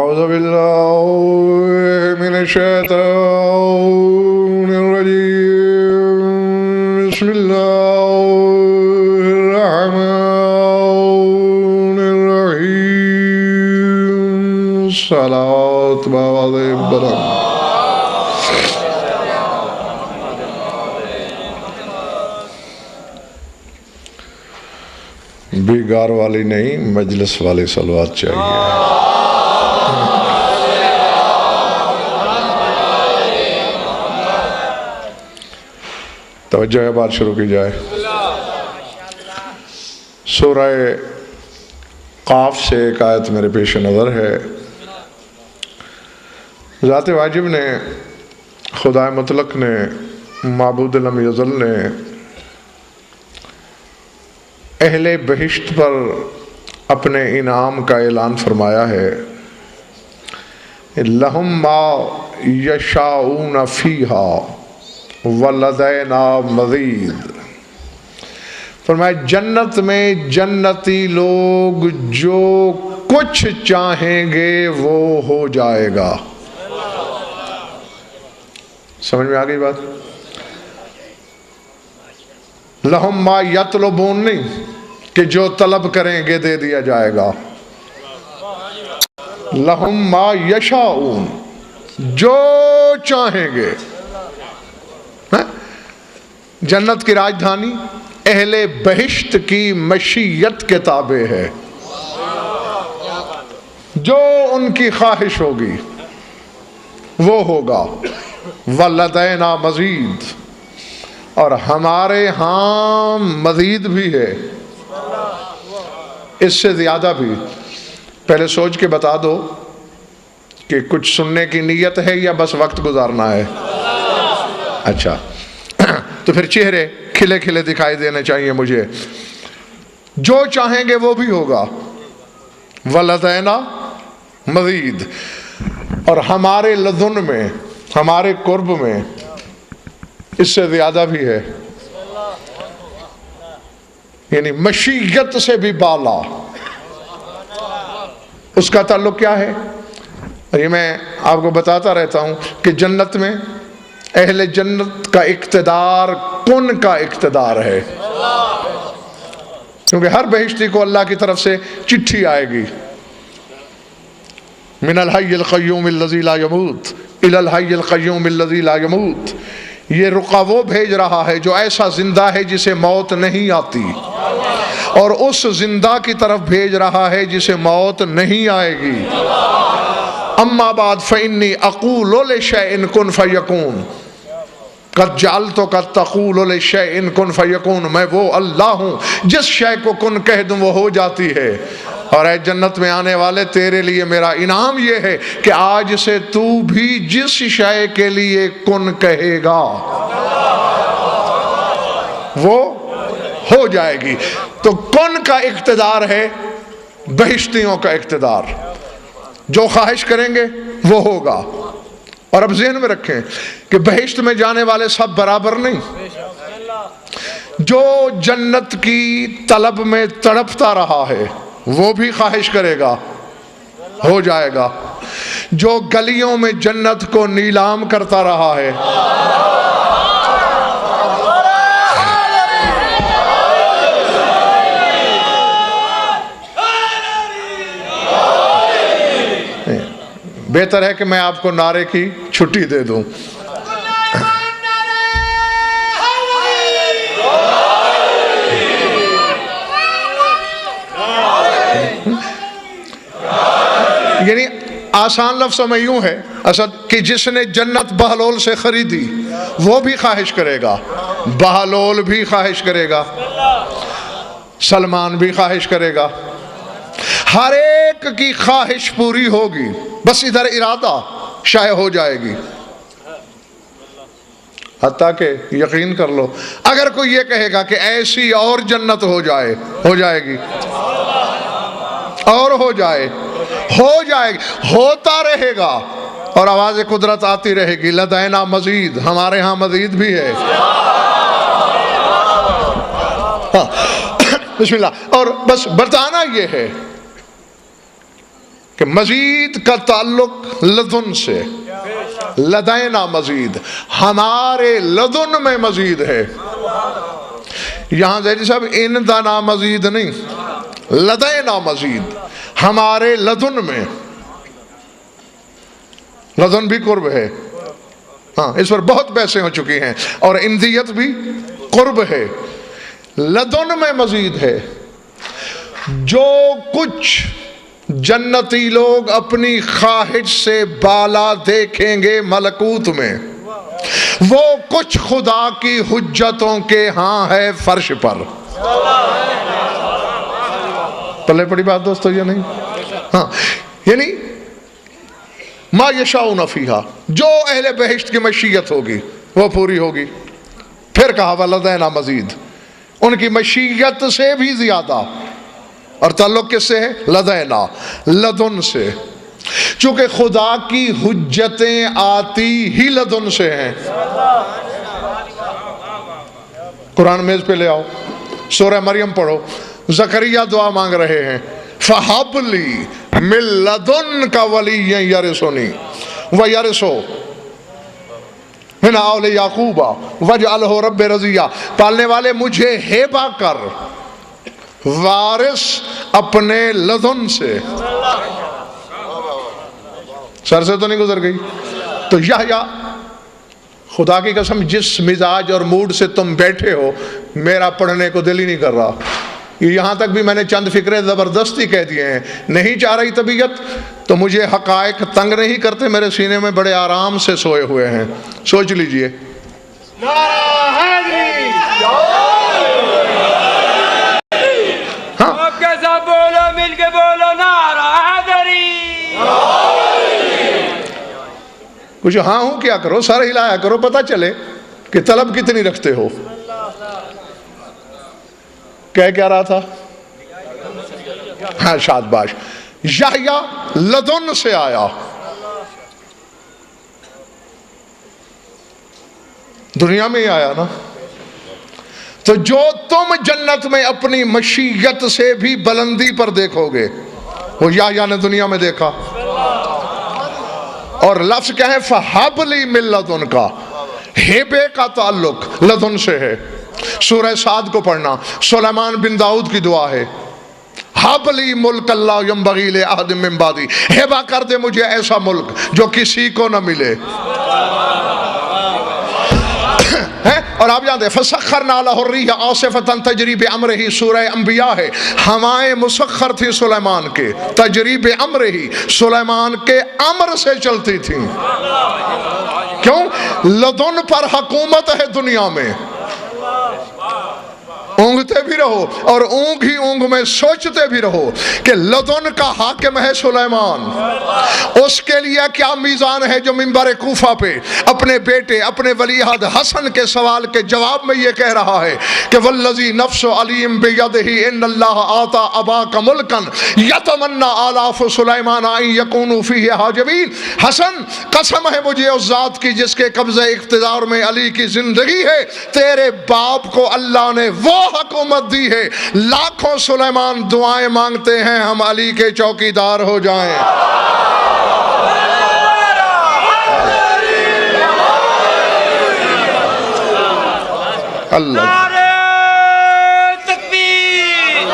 أعوذ بالله من الشيطان الرجيم بسم الله الرحمن الرحيم صلاة بآواز بلند بیگار والی نہیں مجلس والی صلوات چاہیے توجہ ہے بات شروع کی جائے سورہ قاف سے ایک آیت میرے پیش نظر ہے ذات واجب نے خدا مطلق نے معبود لم یزل نے اہل بہشت پر اپنے انعام کا اعلان فرمایا ہے لَهُمْ مَا يَشَاءُونَ فِيهَا وَلَدَيْنَا مَزِيدٌ فرمایا جنت میں جنتی لوگ جو کچھ چاہیں گے وہ ہو جائے گا سمجھ میں آگئی بات لَهُمْ مَا يَطْلُبُونَ نہیں کہ جو طلب کریں گے دے دیا جائے گا لَهُمْ مَا يَشَاءُونَ جو چاہیں گے جنت کی راجدھانی اہل بہشت کی مشیت کے تابع ہے جو ان کی خواہش ہوگی وہ ہوگا وَلَدَيْنَا مَزِيدٌ اور ہمارے ہاں مزید بھی ہے اس سے زیادہ بھی پہلے سوچ کے بتا دو کہ کچھ سننے کی نیت ہے یا بس وقت گزارنا ہے اچھا تو پھر چہرے کھلے کھلے دکھائی دینے چاہیے مجھے جو چاہیں گے وہ بھی ہوگا وَلَدَيْنَا مزید اور ہمارے لدن میں ہمارے قرب میں اس سے زیادہ بھی ہے یعنی مشیت سے بھی بالا اس کا تعلق کیا ہے یہ میں آپ کو بتاتا رہتا ہوں کہ جنت میں اہل جنت کا اقتدار کن کا اقتدار ہے کیونکہ ہر بہشتی کو اللہ کی طرف سے چٹھی آئے گی من الحی القیوم الذی لا یموت الی الحی القیوم الذی لا یموت یہ رقع وہ بھیج رہا ہے جو ایسا زندہ ہے جسے موت نہیں آتی اور اس زندہ کی طرف بھیج رہا ہے جسے موت نہیں آئے گی اما بعد فإنی اقول لشیء کن فیکون قد جعلت قد تقول لشیء کن فیکون میں وہ اللہ ہوں جس شے کو کن کہہ دوں وہ ہو جاتی ہے اور اے جنت میں آنے والے تیرے لیے میرا انعام یہ ہے کہ آج سے تو بھی جس شے کے لیے کن کہے گا وہ ہو جائے گی تو کن کا اقتدار ہے بہشتیوں کا اقتدار جو خواہش کریں گے وہ ہوگا اور اب ذہن میں رکھیں کہ بہشت میں جانے والے سب برابر نہیں جو جنت کی طلب میں تڑپتا رہا ہے وہ بھی خواہش کرے گا ہو جائے گا جو گلیوں میں جنت کو نیلام کرتا رہا ہے بہتر ہے کہ میں آپ کو نعرے کی چھٹی دے دوں یعنی آسان لفظوں میں یوں ہے اسد کہ جس نے جنت بہلول سے خریدی وہ بھی خواہش کرے گا بہلول بھی خواہش کرے گا سلمان بھی خواہش کرے گا ہر ایک کی خواہش پوری ہوگی بس ادھر ارادہ شائع ہو جائے گی حتیٰ کہ یقین کر لو اگر کوئی یہ کہے گا کہ ایسی اور جنت ہو جائے گی اور ہو جائے گی ہوتا رہے گا اور آواز قدرت آتی رہے گی لدینا مزید ہمارے ہاں مزید بھی ہے بسم اللہ اور بس بتانا یہ ہے کہ مزید کا تعلق لدن سے، لدینا مزید، ہمارے لدن میں مزید ہے۔ یہاں زیدی صاحب اندنا مزید نہیں، لدینا مزید، ہمارے لدن میں۔ لدن بھی قرب ہے، ہاں اس پر بہت بحثیں ہو چکی ہیں، اور اندیت بھی قرب ہے۔ لدن میں مزید ہے۔ جو کچھ جنتی لوگ اپنی خواہش سے بالا دیکھیں گے ملکوت میں، وہ کچھ خدا کی حجتوں کے ہاں ہے فرش پر۔ پلے پڑی بات دوستو یا نہیں؟ ہاں یعنی ما یشاؤن فیہا، جو اہل بہشت کی مشیت ہوگی وہ پوری ہوگی۔ پھر کہا ولدینا مزید، ان کی مشیت سے بھی زیادہ، اور تعلق کس سے ہے؟ لدینا، لدن سے، چونکہ خدا کی حجتیں آتی ہی لدن سے ہیں۔ قرآن میز پہ لے آؤ، سورہ مریم پڑھو، زکریا دعا مانگ رہے ہیں، فَحَبْ لِي مِن لَدُنْكَ وَلِيًّا يَرِثُنِي وَيَرِثُ مِنْ آلِ یعقوب وَاجْعَلْهُ رَبِّ رَضِیًّا، پالنے والے مجھے ہیبہ کر وارث اپنے لدن سے۔ سر سے تو نہیں گزر گئی؟ تو یحییٰ، خدا کی قسم جس مزاج اور موڈ سے تم بیٹھے ہو، میرا پڑھنے کو دل ہی نہیں کر رہا۔ یہاں تک بھی میں نے چند فکرے زبردستی کہہ دیے ہیں، نہیں چاہ رہی طبیعت تو مجھے حقائق تنگ نہیں کرتے، میرے سینے میں بڑے آرام سے سوئے ہوئے ہیں۔ سوچ لیجئے، مل کے بولو نعرہ حیدری۔ کچھ ہاں ہوں کیا کرو، سر ہلایا کرو، پتہ چلے کہ طلب کتنی رکھتے ہو۔ کہہ کیا رہا تھا؟ ہاں شادباش، یحییٰ لدن سے آیا، دنیا میں ہی آیا نا۔ تو جو تم جنت میں اپنی مشیت سے بھی بلندی پر دیکھو گے، وہ یحییٰ نے دنیا میں دیکھا۔ اور لفظ کیا ہے؟ فَحَبْ لِي مِن لَدُنْكَ، ہیبے کا تعلق لدن سے ہے۔ سورہ سعد کو پڑھنا، سلیمان بن داؤد کی دعا ہے، ہَبْ لِي مُلْكَ لَا يَنبَغِي لِأَحَدٍ مِّن بَعْدِي، ہیبہ کر دے مجھے ایسا ملک جو کسی کو نہ ملے۔ اور آپ جانتے ہیں فَسَخَّرْنَا لَهُ الرِّيحَ عَاصِفَةً تَجْرِي بِأَمْرِهِ، سورہ انبیاء ہے، ہوائیں مسخر تھی سلیمان کے، تجری بِأَمْرِهِ، سلیمان کے امر سے چلتی تھیں۔ کیوں؟ لدن پر حکومت ہے دنیا میں۔ اونگتے بھی رہو اور اونگ ہی اونگ میں سوچتے بھی رہو کہ لدن کا حاکم ہے سلیمان۔ اس کے لیے کیا میزان ہے جو منبر کوفہ پہ اپنے بیٹے، اپنے ولی عہد حسن کے سوال کے جواب میں یہ کہہ رہا ہے کہ والذی نفس علیم بیدہ ان اللہ آتا اباک ملکا یتمنى آلاف سلیمان ان یکونوا فیہ حاجبین۔ حسن، قسم ہے مجھے اس ذات کی جس کے قبضہ اقتدار میں علی کی زندگی ہے، تیرے باپ کو اللہ نے وہ حکومت دی ہے، لاکھوں سلیمان دعائیں مانگتے ہیں ہم علی کے چوکیدار ہو جائیں۔ اللہ نعرہ تکبیر،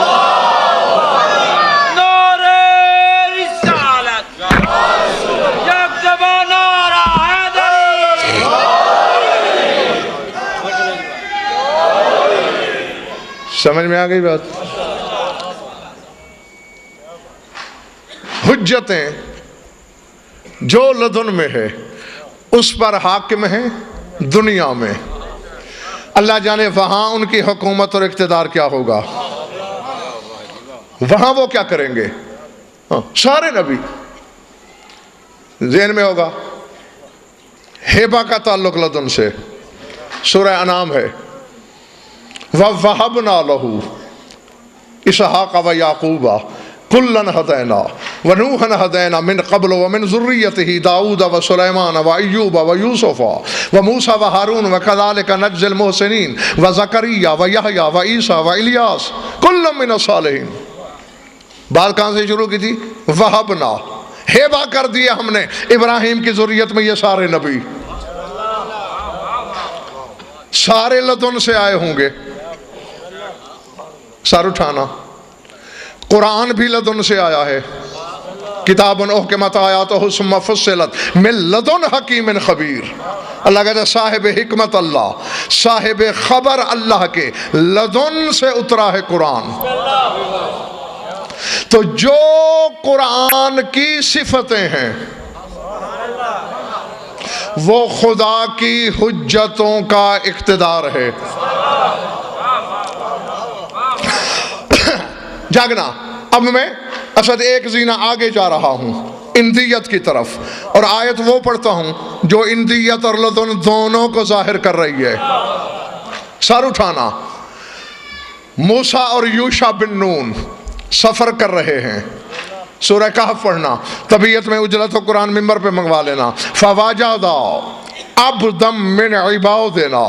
نعرہ رسالت، یک زبان نعرہ حیدری۔ سمجھ میں آ گئی بات؟ حجتیں جو لدن میں ہے اس پر حاکم ہیں دنیا میں۔ اللہ جانے وہاں ان کی حکومت اور اقتدار کیا ہوگا، وہاں وہ کیا کریں گے۔ سارے نبی ذہن میں ہوگا، ہیبہ کا تعلق لدن سے، سورہ انعام ہے، وَوَهَبْنَا لَهُ إِسْحَاقَ وَيَعْقُوبَ كُلًّا هَدَيْنَا وَنُوحًا هَدَيْنَا مِن قَبْلُ وَمِن ذُرِّيَّتِهِ داؤد وسليمان وأيوب ويوسف وموسى وهارون وكذلك نجزي المحسنين وزكريا ويحيى وعيسى وإلياس كل من الصالحين۔ بات کہاں سے شروع کی تھی؟ وَهَبْنَا، ہیبا کر دیا ہم نے ابراہیم کی ذریت میں یہ سارے نبی، سارے لدن سے آئے ہوں گے. سر اٹھانا. قرآن بھی لدن سے آیا ہے. کتاب احکمت آیاتہ ثم فصلت من لدن حکیم خبیر. اللہ کہتا ہے صاحب حکمت اللہ، صاحب خبر اللہ کے لدن سے اترا ہے قرآن. تو جو قرآن کی صفتیں ہیں وہ خدا کی حجتوں کا اقتدار ہے. جاگنا. اب میں اسد ایک زینہ آگے جا رہا ہوں اندیت کی طرف، اور آیت وہ پڑھتا ہوں جو اندیت اور لدن دونوں کو ظاہر کر رہی ہے. سر اٹھانا. موسیٰ اور یوشع بن نون سفر کر رہے ہیں. سورہ کہف پڑھنا. طبیعت میں اجلت و قرآن ممبر پہ منگوا لینا. فواجدا عبدا من عبادنا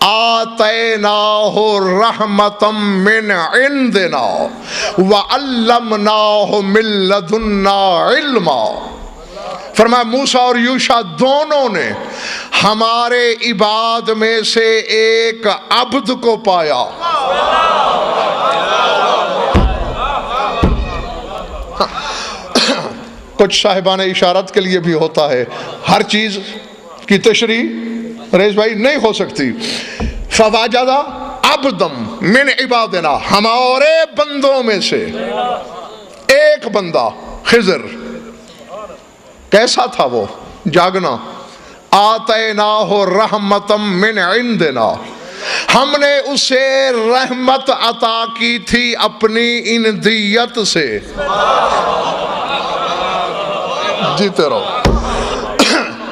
آتیناہ رحمتا من عندنا وعلمناہ من لدنا علما. فرمایا موسیٰ اور یوشع دونوں نے ہمارے عباد میں سے ایک عبد کو پایا. کچھ صاحبان اشارت کے لیے بھی ہوتا ہے، ہر چیز کی تشریح ریز بھائی نہیں ہو سکتی. فواجدا عبدم من عبادنا، ہمارے بندوں میں سے ایک بندہ خضر. کیسا تھا وہ؟ جاگنا. آتیناہ رحمتم من عندنا، ہم نے اسے رحمت عطا کی تھی اپنی اندیت سے. جیتے رہو.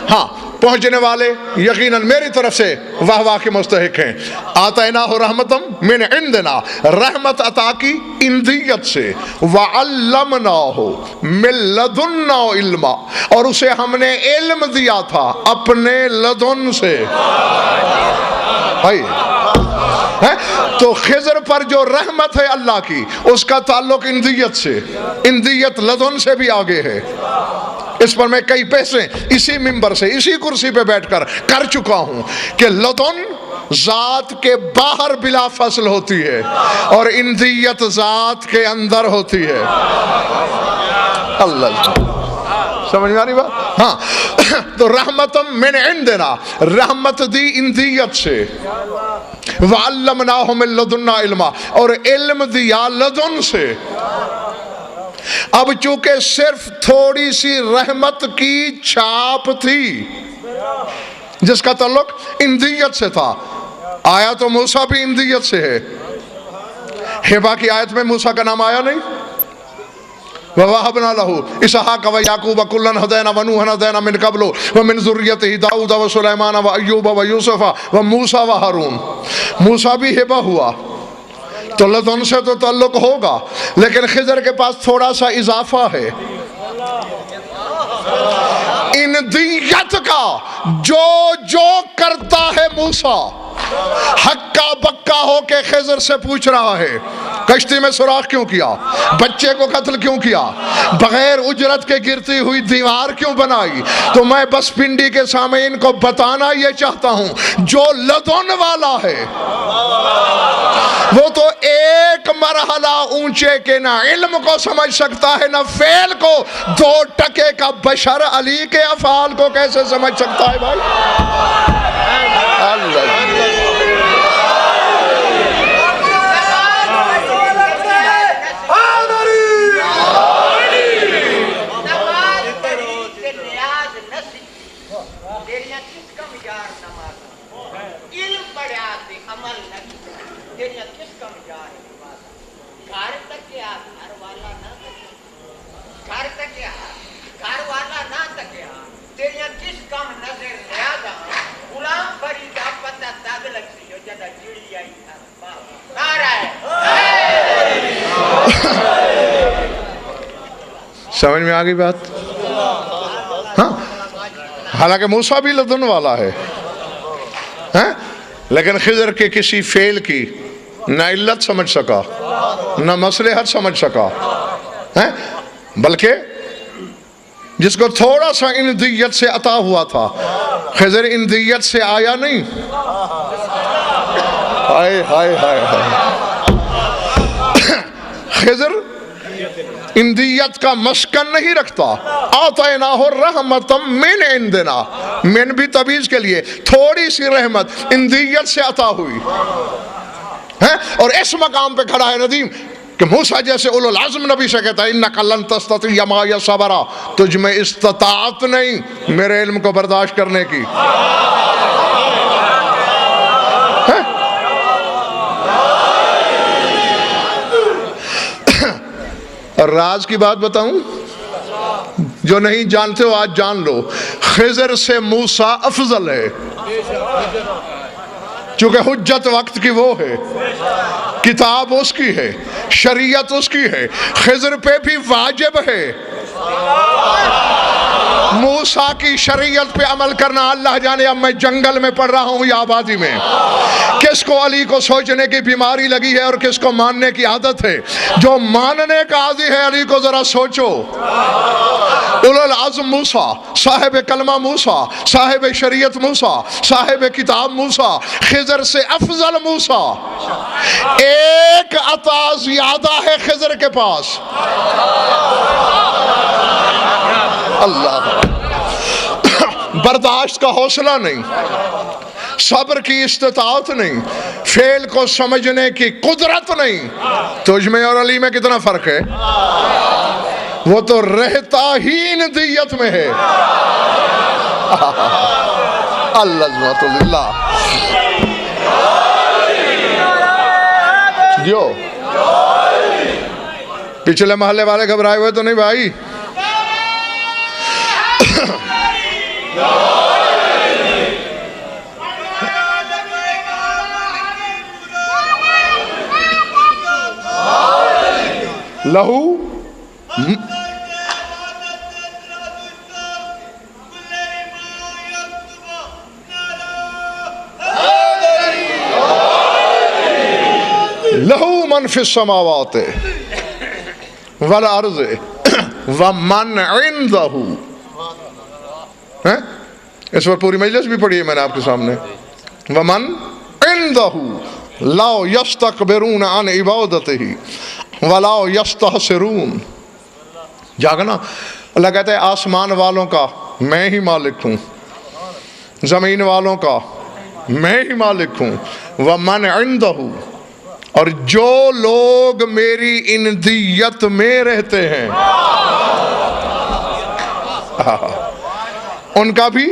ہاں پہنچنے والے یقیناً میری طرف سے واہ واہ کے مستحق ہیں. آتیناہ رحمتم من عندنا، رحمت عطا کی اندیت سے. وعلمناہ من لدنا علما، اور اسے ہم نے علم دیا تھا اپنے لدن سے. بھائی تو خضر پر جو رحمت ہے اللہ کی اس کا تعلق اندیت سے، اندیت لدن سے بھی آگے ہے. اس پر میں کئی پیسے اسی ممبر سے اسی کرسی پہ بیٹھ کر چکا ہوں کہ لدن ذات کے باہر بلا فصل ہوتی ہے اور اندیت ذات کے اندر ہوتی ہے. اللہ سمجھ میں آ رہی بات؟ ہاں. تو رحمتم من عندنا، رحمت دی اندیت سے. وعلمناہ من لدنا علما، اور علم دیا لدن سے. اب چونکہ صرف تھوڑی سی رحمت کی چھاپ تھی جس کا تعلق اندیت سے تھا. آیا تو موسیٰ بھی اندیت سے ہے. ہیبا کی آیت میں موسیٰ کا نام آیا نہیں؟ وَوَهَبْنَا لَهُ إِسْحَاقَ وَيَعْقُوبَ كُلًّا هَدَيْنَا وَنُوحًا هَدَيْنَا مِن قَبْلُ وَمِن ذُرِّيَّتِهِ داؤد وسليمان وأيوب ويوسف وموسى وهارون. موسیٰ بھی ہیبا ہوا تو لدن سے تو تعلق ہوگا، لیکن خضر کے پاس تھوڑا سا اضافہ ہے اندیت کا. جو کرتا ہے موسیٰ ہکا بکا ہو کے خضر سے پوچھ رہا ہے کشتی میں سوراخ کیوں کیا، بچے کو قتل کیوں کیا، بغیر اجرت کے گرتی ہوئی دیوار کیوں بنائی. تو میں بس پنڈی کے سامعین کو بتانا یہ چاہتا ہوں جو لدن والا ہے وہ تو ایک مرحلہ اونچے کے نہ علم کو سمجھ سکتا ہے نہ فعل کو. 2 ٹکے کا بشر علی کے افعال کو کیسے سمجھ سکتا ہے بھائی؟ اللہ سمجھ میں آگئی بات؟ ہاں حالانکہ موسیٰ بھی لدن والا ہے لیکن خضر کے کسی فعل کی نہ علت سمجھ سکا نہ مصلحت سمجھ سکا، بلکہ جس کو تھوڑا سا اندیت سے عطا ہوا تھا، خضر اندیت سے آیا نہیں. ہائے ہائے ہائے ہائے. خضر اندیت کا مسکن نہیں رکھتا. آتیناہ رحمتا من عندنا، من بھی تبیز کے لیے، تھوڑی سی رحمت اندیت سے عطا ہوئی ہے. اور اس مقام پہ کھڑا ہے ندیم کہ موسیٰ جیسے اولو العزم نبی سے کہتا ہے اِنَّكَ لَن تَسْتَطِيعَ مَعِيَ صَبْرًا، تجھ میں استطاعت نہیں میرے علم کو برداشت کرنے کی. اور راز کی بات بتاؤں جو نہیں جانتے ہو آج جان لو. خضر سے موسیٰ افضل ہے، چونکہ حجت وقت کی وہ ہے، کتاب اس کی ہے، شریعت اس کی ہے. خضر پہ بھی واجب ہے موسیٰ کی شریعت پہ عمل کرنا. اللہ جانے اب میں جنگل میں پڑھ رہا ہوں یا آبادی میں، کس کو علی کو سوچنے کی بیماری لگی ہے اور کس کو ماننے کی عادت ہے. جو ماننے کا عادی ہے علی کو ذرا سوچو. اولو العزم موسیٰ، صاحب کلمہ موسیٰ، صاحب شریعت موسیٰ، صاحب کتاب موسیٰ، خضر سے افضل موسیٰ. ایک عطا زیادہ ہے خضر کے پاس. اللہ، برداشت کا حوصلہ نہیں، صبر کی استطاعت نہیں، فعل کو سمجھنے کی قدرت نہیں. تجھ میں اور علی میں کتنا فرق ہے؟ وہ تو رہتا ہی اندیت میں ہے. العظمت للہ. جو پچھلے محلے والے گھبرائے ہوئے تو نہیں بھائی؟ لہو لہو من فی السماوات والارض ومن عنده. اس پر پوری مجلس بھی پڑھی ہے میں نے آپ کے سامنے. ومن عنده لا يستكبرون عن عبادته ولا يستحسرون. جاگنا اللہ کہتا ہے آسمان والوں کا میں ہی مالک ہوں، زمین والوں کا میں ہی مالک ہوں. ومن عنده، اور جو لوگ میری اندیت میں رہتے ہیں ان کا بھی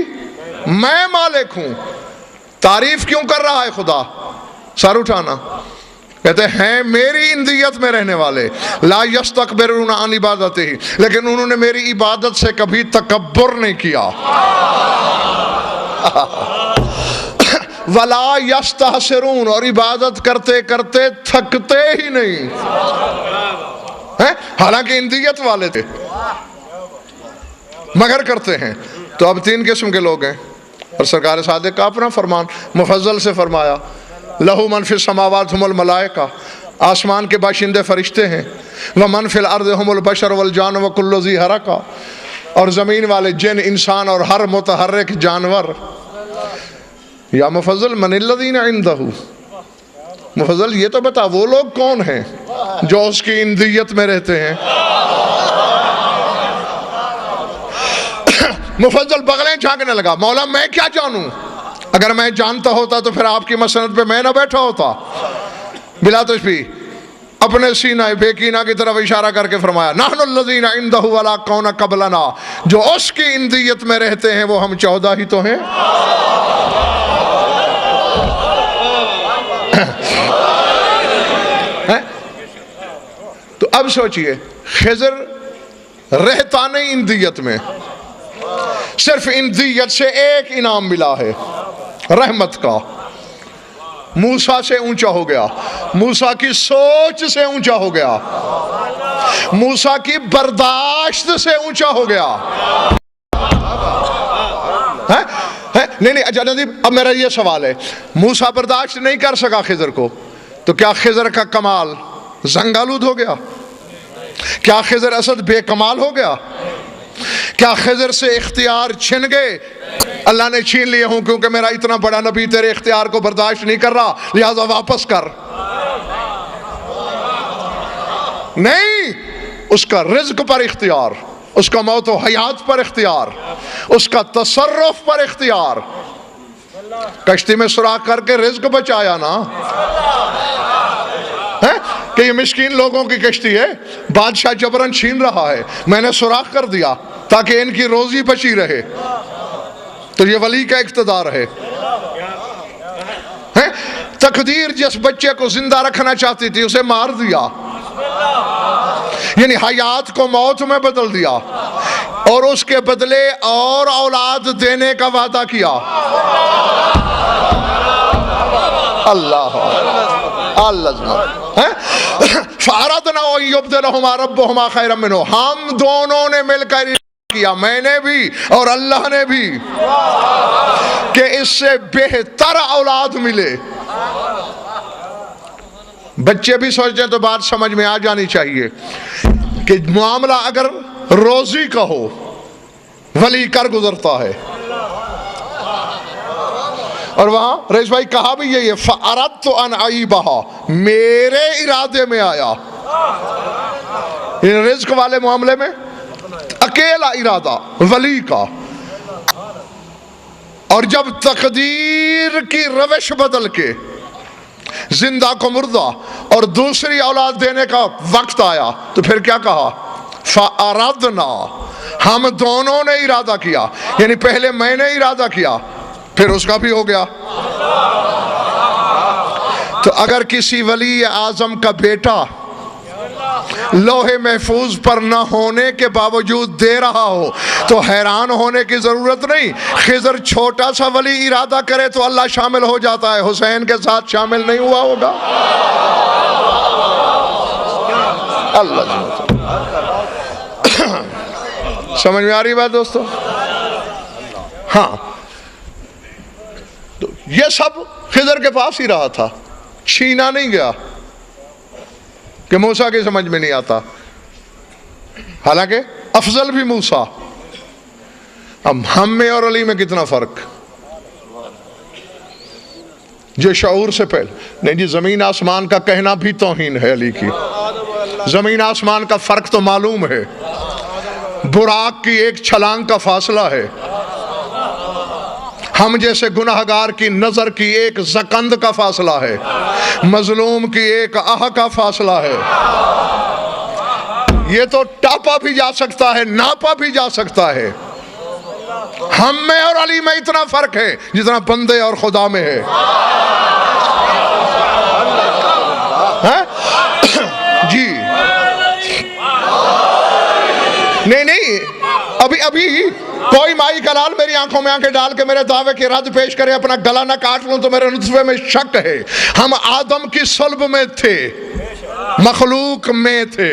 میں مالک ہوں. تعریف کیوں کر رہا ہے خدا؟ سر اٹھانا. کہتے ہیں میری اندیت میں رہنے والے لا یستکبرون عن عبادتہ، لیکن انہوں نے میری عبادت سے کبھی تکبر نہیں کیا. ولا یستحسرون، اور عبادت کرتے کرتے تھکتے ہی نہیں، حالانکہ اندیت والے تھے مگر کرتے ہیں. تو اب تین قسم کے لوگ ہیں، اور سرکار صادق کا اپنا فرمان مفضل سے فرمایا لہو من فی السماوات ہم الملائکہ، آسمان کے باشندے فرشتے ہیں. ومن فی الارض ہم البشر والجان وکل ذی حرکہ، اور زمین والے جن انسان اور ہر متحرک جانور. یا مفضل من الذین عندہ، مفضل یہ تو بتا وہ لوگ کون ہیں جو اس کی اندیت میں رہتے ہیں. مفضل بغلیں جھانکنے لگا، مولا میں کیا جانوں؟ اگر میں جانتا ہوتا تو پھر آپ کی مسند پہ میں نہ بیٹھا ہوتا. بلا تشبیہ اپنے سینہ بے کینہ کی طرف اشارہ کر کے فرمایا نحن الذین عندہ ولا کون قبلنا، جو اس کی اندیت میں رہتے ہیں وہ ہم 14 ہی تو ہیں. تو اب سوچئے خضر رہتا نہیں اندیت میں، صرف اندیت سے ایک انعام ملا ہے رحمت کا. موسیٰ سے اونچا ہو گیا، موسیٰ کی سوچ سے اونچا ہو گیا، موسیٰ کی برداشت سے اونچا ہو گیا. نہیں اب میرا یہ سوال ہے، موسیٰ برداشت نہیں کر سکا خضر کو، تو کیا خضر کا کمال زنگ آلود ہو گیا؟ کیا خضر اسد بے کمال ہو گیا؟ کیا خضر سے اختیار چھن گئے؟ اللہ نے چھین لیے ہوں کیونکہ میرا اتنا بڑا نبی تیرے اختیار کو برداشت نہیں کر رہا لہذا واپس کر؟ نہیں، اس کا رزق پر اختیار، اس کا موت و حیات پر اختیار، اس کا تصرف پر اختیار۔ کشتی میں سوراخ کر کے رزق بچایا نا، کہ یہ مسکین لوگوں کی کشتی ہے، بادشاہ جبرن چھین رہا ہے، میں نے سوراخ کر دیا تاکہ ان کی روزی بچی رہے۔ تو یہ ولی کا اقتدار ہے۔ تقدیر جس بچے کو زندہ رکھنا چاہتی تھی اسے مار دیا، یعنی حیات کو موت میں بدل دیا، اور اس کے بدلے اور اولاد دینے کا وعدہ کیا۔ اللہ فَأَرَدْنَا أَن يُبْدِلَهُمَا رَبُّهُمَا خَيْرًا مِّنْهُ، ہم دونوں نے مل کر کیا، میں نے بھی اور اللہ نے بھی، کہ اس سے بہتر اولاد ملے۔ بچے بھی سوچتے ہیں تو بات سمجھ میں آ جانی چاہیے کہ معاملہ اگر روزی کا ہو ولی کر گزرتا ہے، اور وہاں رئیس بھائی کہا بھی یہی ہے فَأَرَدْتُ أَنْ أَعِيبَهَا، میرے ارادے میں آیا۔ رزق والے معاملے میں اکیلا ارادہ ولی کا، اور جب تقدیر کی روش بدل کے زندہ کو مردہ اور دوسری اولاد دینے کا وقت آیا تو پھر کیا کہا؟ فَأَرَدْنَا، ہم دونوں نے ارادہ کیا، یعنی پہلے میں نے ارادہ کیا پھر اس کا بھی ہو گیا۔ تو اگر کسی ولی اعظم کا بیٹا لوح محفوظ پر نہ ہونے کے باوجود دے رہا ہو تو حیران ہونے کی ضرورت نہیں۔ خضر چھوٹا سا ولی ارادہ کرے تو اللہ شامل ہو جاتا ہے، حسین کے ساتھ شامل نہیں ہوا ہوگا؟ اللہ سمجھ میں آ رہی بات دوستو؟ ہاں، تو یہ سب خضر کے پاس ہی رہا تھا، چھینا نہیں گیا کہ موسیٰ کی سمجھ میں نہیں آتا، حالانکہ افضل بھی موسیٰ۔ اب ہم میں اور علی میں کتنا فرق، جو شعور سے پہلے نہیں جی، زمین آسمان کا کہنا بھی توہین ہے علی کی۔ زمین آسمان کا فرق تو معلوم ہے، براق کی ایک چھلانگ کا فاصلہ ہے، ہم جیسے گناہگار کی نظر کی ایک زکند کا فاصلہ ہے، مظلوم کی ایک آہ کا فاصلہ ہے۔ یہ تو ٹاپا بھی جا سکتا ہے، ناپا بھی جا سکتا ہے۔ ہم میں اور علی میں اتنا فرق ہے جتنا بندے اور خدا میں ہے۔ جی نہیں، ابھی کوئی مائی کا لال میری آنکھوں میں آنکھیں ڈال کے میرے دعوے کی رد پیش کرے، اپنا گلا نہ کاٹ لوں تو میرے نطفے میں شک ہے۔ ہم آدم کی صلب میں تھے، مخلوق میں تھے،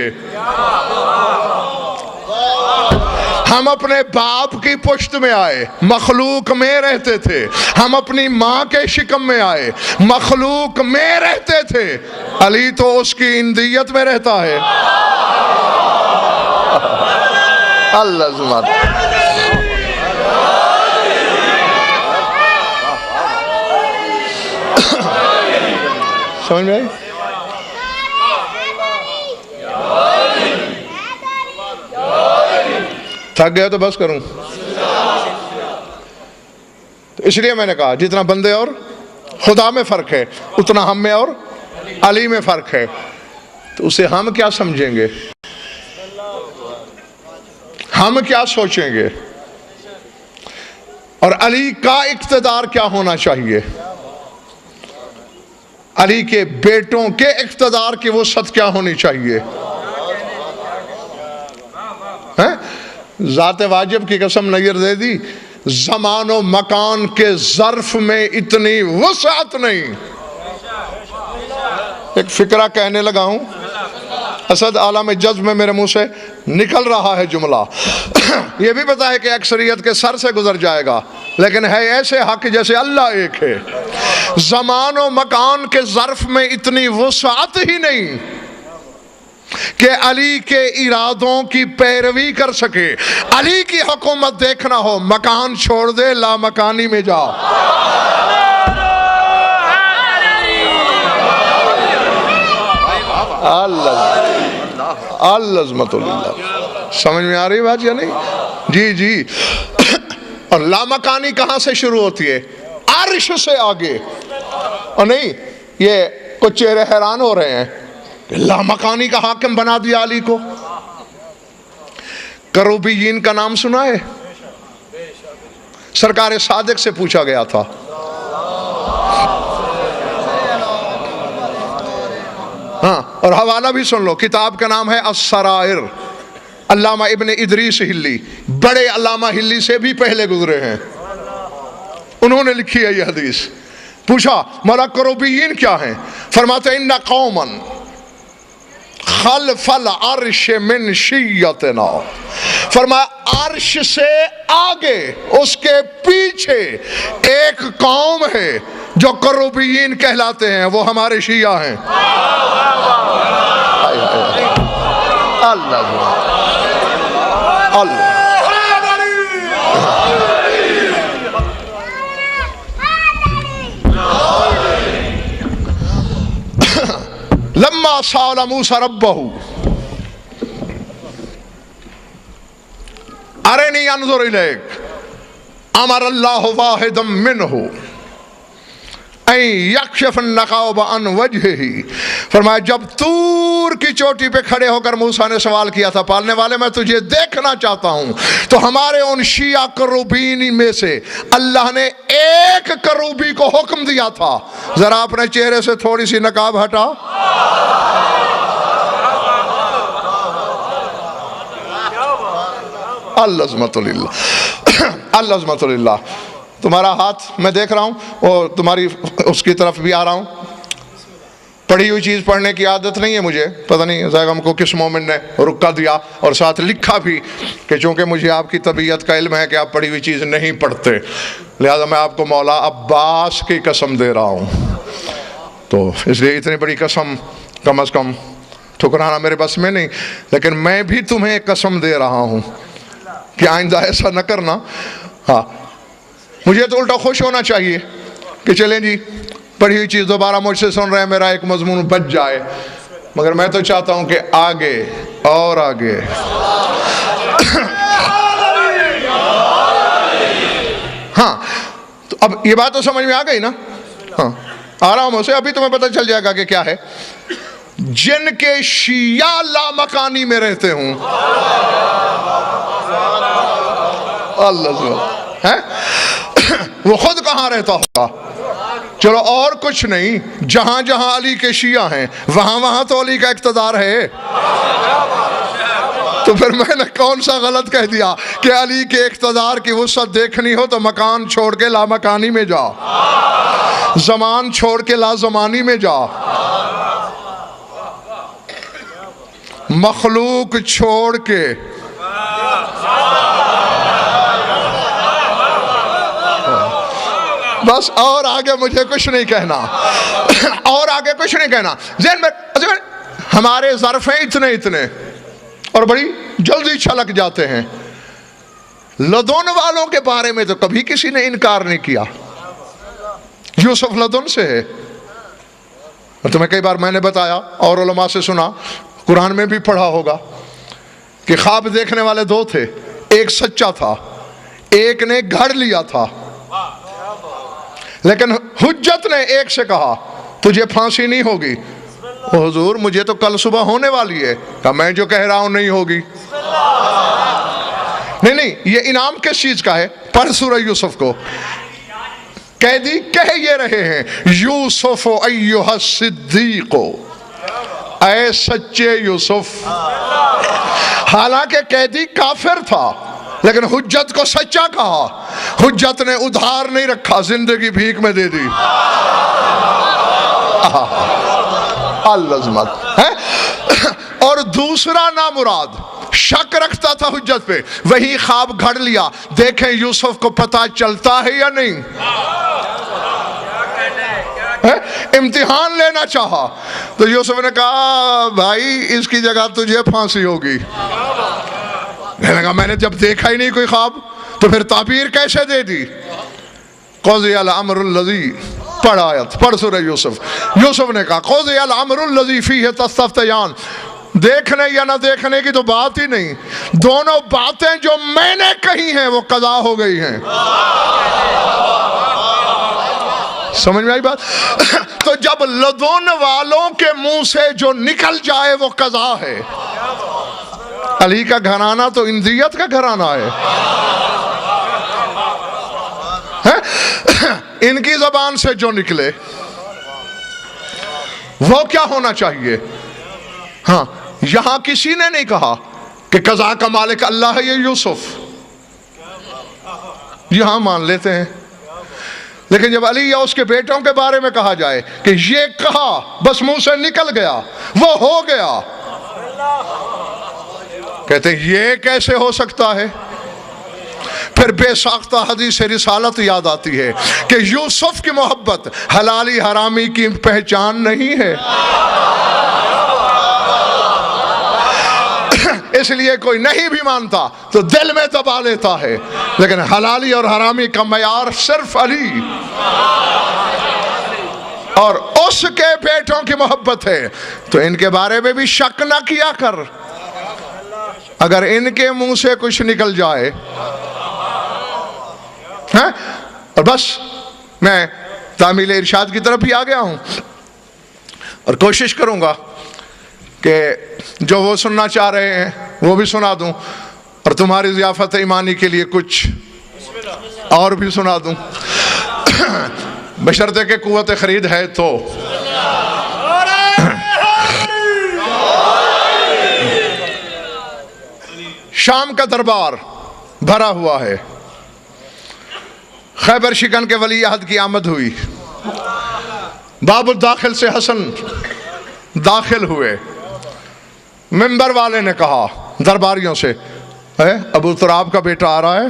ہم اپنے باپ کی پشت میں آئے، مخلوق میں رہتے تھے، ہم اپنی ماں کے شکم میں آئے، مخلوق میں رہتے تھے۔ علی تو اس کی اندیت میں رہتا ہے۔ اللہ زمان سمجھ میں آئی؟ تھک گیا تو بس کروں، تو اس لیے میں نے کہا جتنا بندے اور خدا میں فرق ہے اتنا ہم میں اور علی میں فرق ہے۔ تو اسے ہم کیا سمجھیں گے، ہم کیا سوچیں گے، اور علی کا اقتدار کیا ہونا چاہیے، علی کے بیٹوں کے اقتدار کی وسعت کیا ہونی چاہیے۔ ذات واجب کی قسم نیر دے دی، زمان و مکان کے ظرف میں اتنی وسعت نہیں۔ ایک فکرہ کہنے لگا ہوں، اسد عالم جذب میں میرے منہ سے نکل رہا ہے جملہ، یہ بھی پتا ہے کہ اکثریت کے سر سے گزر جائے گا، لیکن ہے ایسے حق جیسے اللہ ایک ہے۔ زمان و مکان کے ظرف میں اتنی وسعت ہی نہیں کہ علی کے ارادوں کی پیروی کر سکے، علی کی حکومت دیکھنا ہو، مکان چھوڑ دے، لامکانی میں جا۔ العظمت اللہ، سمجھ میں آ رہی بات یا نہیں؟ جی جی۔ اور لامکانی کہاں سے شروع ہوتی ہے؟ عرش سے آگے۔ اور نہیں، یہ کچھ چہرے حیران ہو رہے ہیں کہ لامکانی کا حاکم بنا دیا علی کو۔ کروبیین کا نام سنا ہے؟ سرکار صادق سے پوچھا گیا تھا، ہاں، اور حوالہ بھی سن لو، کتاب کا نام ہے السرائر، علامہ ابن ادریس ہلی، بڑے علامہ ہلی سے بھی پہلے گزرے ہیں، انہوں نے لکھی ہے یہ حدیث۔ پوچھا مولا کروبیین کیا ہیں؟ فرماتے ان قوما خلف العرش من شیعتنا، فرمایا عرش سے آگے، اس کے پیچھے ایک قوم ہے جو کروبیین کہلاتے ہیں، وہ ہمارے شیعہ ہیں۔ اللہ اللہ۔ لما سأل موسیٰ ربہ ارنی انظر الیک، امر اللہ واحدا منہ ان یکشف النقاب عن وجہہ، فرمایا جب طور کی چوٹی پہ کھڑے ہو کر موسیٰ نے سوال کیا تھا، پالنے والے میں تجھے دیکھنا چاہتا ہوں، تو ہمارے ان شیعہ کروبین میں سے اللہ نے ایک کروبی کو حکم دیا تھا، ذرا اپنے چہرے سے تھوڑی سی نقاب ہٹا۔ العظمت للہ، العظمت للہ۔ تمہارا ہاتھ میں دیکھ رہا ہوں اور تمہاری اس کی طرف بھی آ رہا ہوں۔ پڑھی ہوئی چیز پڑھنے کی عادت نہیں ہے مجھے، پتہ نہیں ذرا ہم کو کس مومن نے رکا دیا اور ساتھ لکھا بھی کہ چونکہ مجھے آپ کی طبیعت کا علم ہے کہ آپ پڑھی ہوئی چیز نہیں پڑھتے، لہذا میں آپ کو مولا عباس کی قسم دے رہا ہوں۔ تو اس لیے اتنی بڑی قسم کم از کم ٹھکرانا میرے بس میں نہیں، لیکن میں بھی تمہیں قسم دے رہا ہوں کہ آئندہ ایسا نہ کرنا۔ ہاں، مجھے تو الٹا خوش ہونا چاہیے کہ چلیں جی پڑھی ہوئی چیز دوبارہ مجھ سے سن رہے ہیں، میرا ایک مضمون بچ جائے، مگر میں تو چاہتا ہوں کہ آگے اور آگے۔ ہاں، تو اب یہ بات تو سمجھ میں آ گئی نا؟ ہاں، آرام سے ابھی تمہیں پتہ چل جائے گا کہ کیا ہے۔ جن کے شیعہ لامکانی میں رہتے ہوں، اللہ ہے، وہ خود کہاں رہتا ہوگا؟ چلو اور کچھ نہیں، جہاں جہاں علی کے شیعہ ہیں وہاں وہاں تو علی کا اقتدار ہے۔ تو پھر میں نے کون سا غلط کہہ دیا کہ علی کے اقتدار کی وسعت دیکھنی ہو تو مکان چھوڑ کے لامکانی میں جا، زمان چھوڑ کے لازمانی میں جا، مخلوق چھوڑ کے بس، اور آگے مجھے کچھ نہیں کہنا، اور آگے کچھ نہیں کہنا۔ ذہن میں ہمارے ظرفیں اتنے اور بڑی جلدی چھلک جاتے ہیں۔ لدن والوں کے بارے میں تو کبھی کسی نے انکار نہیں کیا، یوسف لدن سے ہے، اور تمہیں کئی بار میں نے بتایا اور علماء سے سنا، قرآن میں بھی پڑھا ہوگا کہ خواب دیکھنے والے دو تھے، ایک سچا تھا، ایک نے گھڑ لیا تھا، لیکن حجت نے ایک سے کہا تجھے پھانسی نہیں ہوگی۔ حضور مجھے تو کل صبح ہونے والی ہے، کہا میں جو کہہ رہا ہوں نہیں ہوگی۔ نہیں، یہ انعام کس چیز کا ہے؟ پڑھ سورہ یوسف کو، قیدی کہہ یہ رہے ہیں یوسف ایھا الصدیق، اے سچے یوسف۔ حالانکہ قیدی کافر تھا لیکن حجت کو سچا کہا، حجت نے ادھار نہیں رکھا، زندگی بھیک میں دے دی۔ العظمت ہے۔ اور دوسرا نامراد شک رکھتا تھا حجت پہ، وہی خواب گھڑ لیا، دیکھیں یوسف کو پتہ چلتا ہے یا نہیں؟ امتحان لینا چاہا تو یوسف نے کہا بھائی اس کی جگہ تجھے پھانسی ہوگی. کہنے لگا میں نے جب دیکھا ہی نہیں کوئی خواب تو پھر تعبیر کیسے دے دی؟ قضی الامر الذی، پڑھ آیت، پڑھ سورہ یوسف. یوسف نے کہا قضی الامر الذی فیہ تستفتیان، دیکھنے یا نہ دیکھنے کی تو بات ہی نہیں، دونوں باتیں جو میں نے کہی ہیں وہ قضا ہو گئی ہیں. سمجھ میں آئی بات؟ تو جب لدن والوں کے منہ سے جو نکل جائے وہ قضا ہے. علی کا گھرانہ تو اندیت کا گھرانہ ہے. ان کی زبان سے جو نکلے وہ کیا ہونا چاہیے؟ ہاں، یہاں کسی نے نہیں کہا کہ قضا کا مالک اللہ ہے یہ یوسف، یہاں مان لیتے ہیں. لیکن جب علی یا اس کے بیٹوں کے بارے میں کہا جائے کہ یہ کہا بس منہ سے نکل گیا وہ ہو گیا، کہتے ہیں یہ کیسے ہو سکتا ہے؟ پھر بے ساختہ حدیث رسالت یاد آتی ہے کہ یوسف کی محبت حلالی حرامی کی پہچان نہیں ہے. اس لیے کوئی نہیں بھی مانتا تو دل میں دبا لیتا ہے، لیکن حلالی اور حرامی کا معیار صرف علی اور اس کے بیٹوں کی محبت ہے. تو ان کے بارے میں بھی شک نہ کیا کر، اگر ان کے منہ سے کچھ نکل جائے. اور بس میں تعمیل ارشاد کی طرف بھی آ گیا ہوں اور کوشش کروں گا کہ جو وہ سننا چاہ رہے ہیں وہ بھی سنا دوں اور تمہاری ضیافت ایمانی کے لیے کچھ اور بھی سنا دوں، بشرطے کہ قوت خرید ہے تو. شام کا دربار بھرا ہوا ہے. خیبر شکن کے ولی عہد کی آمد ہوئی. باب الداخل سے حسن داخل ہوئے. منبر والے نے کہا درباریوں سے ابو تراب کا بیٹا آ رہا ہے،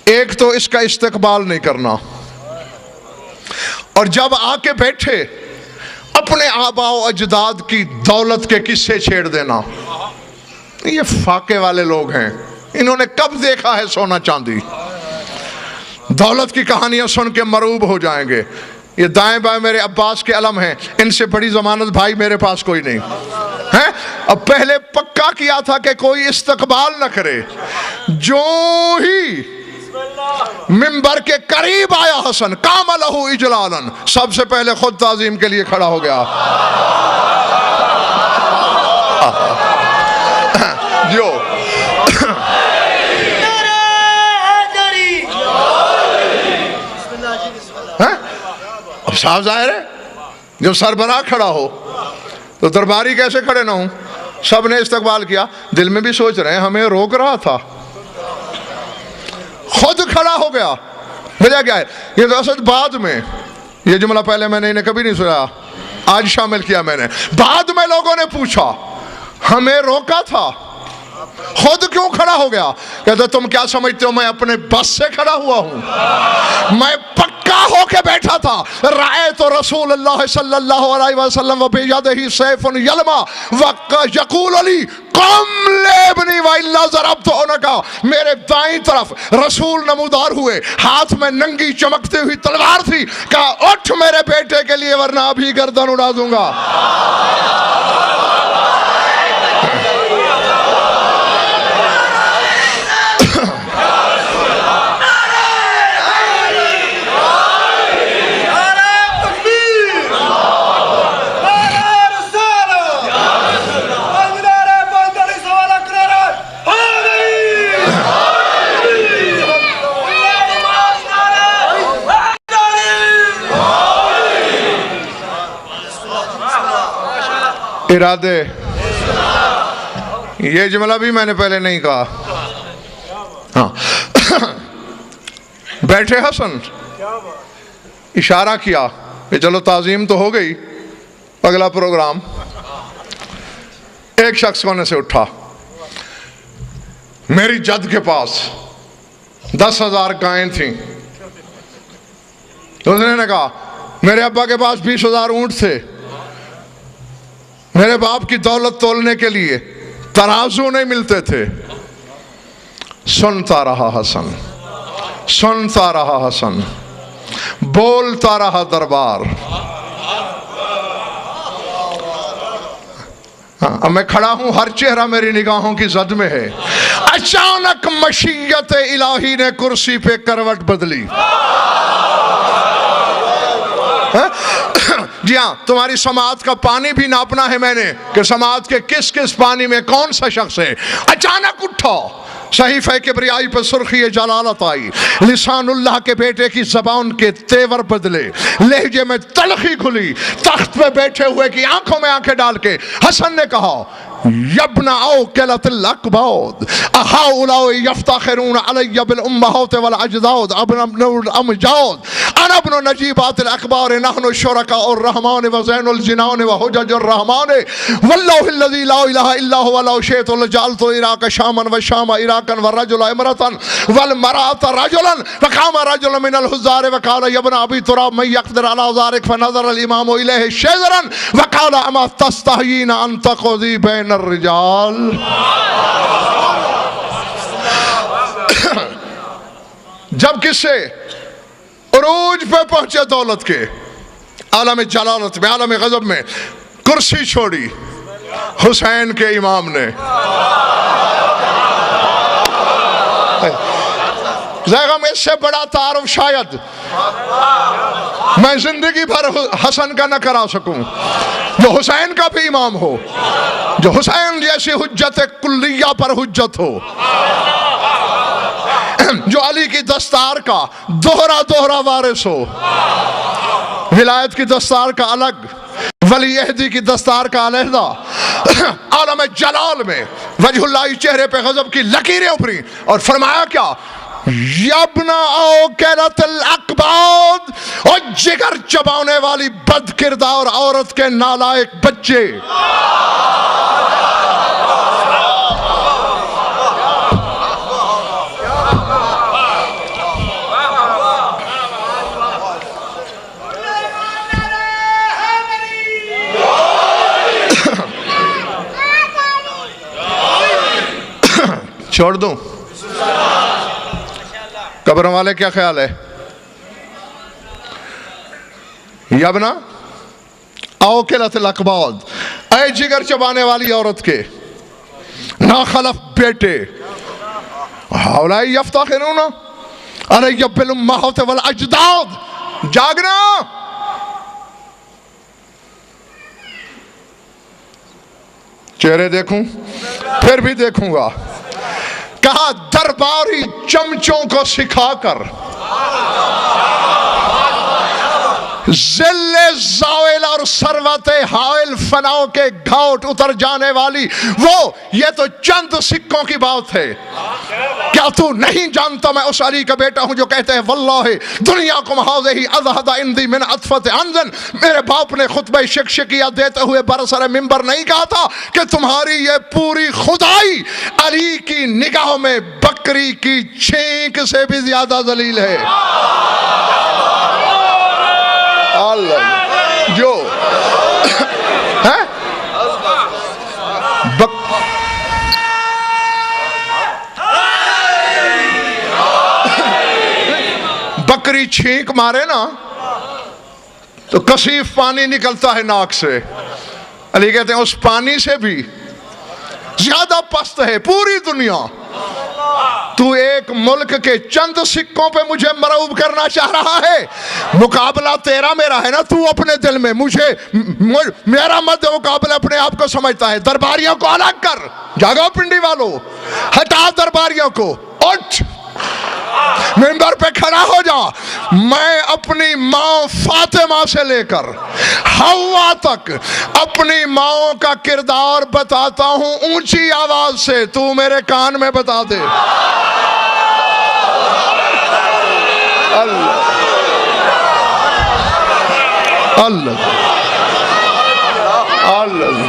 ایک تو اس کا استقبال نہیں کرنا، اور جب آ کے بیٹھے اپنے آباء و اجداد کی دولت کے قصے چھیڑ دینا. یہ فاقے والے لوگ ہیں، انہوں نے کب دیکھا ہے سونا چاندی؟ دولت کی کہانیاں سن کے مرعوب ہو جائیں گے. یہ دائیں بائیں میرے عباس کے علم ہیں، ان سے بڑی ضمانت بھائی میرے پاس کوئی نہیں ہے. اب پہلے پکا کیا تھا کہ کوئی استقبال نہ کرے. جو ہی منبر کے قریب آیا حسن قام لہو اجلالا، سب سے پہلے خود تعظیم کے لیے کھڑا ہو گیا. جو اب صاف ظاہر ہے جب سربراہ کھڑا ہو تو درباری کیسے کھڑے نہ ہوں؟ سب نے استقبال کیا. دل میں بھی سوچ رہے ہیں ہمیں روک رہا تھا، خود کھڑا ہو گیا. وجہ کیا ہے؟ یہ تو اصل بعد میں، یہ جملہ پہلے میں نے انہیں کبھی نہیں سنا، آج شامل کیا میں نے. بعد میں لوگوں نے پوچھا ہمیں روکا تھا، خود کیوں کھڑا ہو گیا؟ کہتے تم کیا سمجھتے ہو میں اپنے بس سے کھڑا ہوا ہوں؟ میں پکا ہو کے بیٹھا تھا. رأیت رسول اللہ صلی اللہ علیہ وسلم وبیدہ سیف یلما یقول علی قم لیبنی وإلا ضربت عنقا. میرے دائیں طرف رسول نمودار ہوئے، ہاتھ میں ننگی چمکتی ہوئی تلوار تھی. کہا اٹھ میرے بیٹے کے لیے ورنہ ابھی گردن اڑا دوں گا. ارادے، یہ جملہ بھی میں نے پہلے نہیں کہا. ہاں بیٹھے حسن، اشارہ کیا کہ چلو تعظیم تو ہو گئی، اگلا پروگرام. ایک شخص کونے سے اٹھا، میری جد کے پاس 10,000 گائیں تھیں، اس نے کہا میرے ابا کے پاس 20,000 اونٹ تھے، میرے باپ کی دولت تولنے کے لیے ترازو نہیں ملتے تھے۔ سنتا رہا حسن، سنتا رہا حسن، بولتا رہا دربار۔ اب میں کھڑا ہوں، ہر چہرہ میری نگاہوں کی زد میں ہے۔ اچانک مشیت الہی نے کرسی پہ کروٹ بدلی۔ جی ہاں، تمہاری سماعت کا پانی بھی ناپنا ہے میں نے کہ سماعت کے کس کس پانی میں کون سا شخص ہے۔ اچانک اٹھا، صحیفہ کبریائی پر سرخی جلالت آئی، لسان اللہ کے بیٹے کی زبان کے تیور بدلے، لہجے میں تلخی کھلی، تخت پہ بیٹھے ہوئے کی آنکھوں میں آنکھیں ڈال کے حسن نے کہا یبن اوکلت الاکباد اہؤلاء یفتخرون علی بالامہات والاجداد ابن الامجاد انا ابن نجیبات الاکبار نحن شرکاء الرحمن وزین الجنان وحجج الرحمن واللہ الذی لا الہ الا هو لو شئت لجعلت العراق شاما والشام عراقا والرجل امرأة والمرأة رجلا فقام رجل من الحزار وقال یا ابن ابی تراب من یقدر على ذلك فنظر الامام الیہ شذرا وقال اما تستحیین ان تقضی بین الرجال۔ جب کسے عروج پہ پہنچے دولت کے، عالم جلالت میں، عالم غضب میں، کرسی چھوڑی حسین کے امام نے۔ زیغم اس سے بڑا تعارف شاید میں زندگی بھر حسن کا نہ کرا سکوں، جو حسین کا بھی امام ہو، جو حسین جیسی حجت کلیہ پر حجت ہو، جو علی کی دستار کا دوہرا دوہرا وارث ہو، ولایت کی دستار کا الگ، ولی عہدی کی دستار کا علیحدہ، عالم جلال میں وجہ اللہ چہرے پہ غضب کی لکیریں ابھری اور فرمایا کیا؟ یبن اوکلت الاکباد، اور جگر چبانے والی بد کردار عورت کے نالائق بچے۔ چھوڑ دوں؟ قبروں والے کیا خیال ہے؟ یبنا اوکلت الاکباد، اے جگر چبانے والی عورت کے ناخلف بیٹے، ہؤلاء یفتخرون علی بالامہات والاجداد، جاگنا۔ چہرے دیکھوں پھر بھی دیکھوں گا، کہا درباری چمچوں کو سکھا کر ذل زائل اور ثروت حائل فناؤ کے گھاٹ اتر جانے والی وہ، یہ تو چند سکوں کی بات ہے۔ کیا تو نہیں جانتا میں اس علی کا بیٹا ہوں جو کہتے ہیں واللہ دنیاکم ہذہ ازہد عندی من عطفۃ عنزن؟ میرے باپ نے خطبہ شکشکیہ دیتے ہوئے برسر منبر نہیں کہا تھا کہ تمہاری یہ پوری خدائی علی کی نگاہ میں بکری کی چھینک سے بھی زیادہ ذلیل ہے۔ اللہ جو بکری چھینک مارے نا تو کثیف پانی نکلتا ہے ناک سے، علی کہتے ہیں اس پانی سے بھی زیادہ پست ہے پوری دنیا۔ تو ایک ملک کے چند سکوں پہ مجھے مرعوب کرنا چاہ رہا ہے، مقابلہ تیرا میرا ہے نا، تو اپنے دل میں مجھے میرا مد مقابلہ اپنے آپ کو سمجھتا ہے۔ درباریوں کو الگ کر، جاگو پنڈی والو، ہٹا درباریوں کو، اٹھ منبر پہ کھڑا ہو جا۔ میں اپنی ماں فاطمہ سے لے کر حوا تک اپنی ماں کا کردار بتاتا ہوں اونچی آواز سے، تو میرے کان میں بتا دے۔ اللہ اللہ اللہ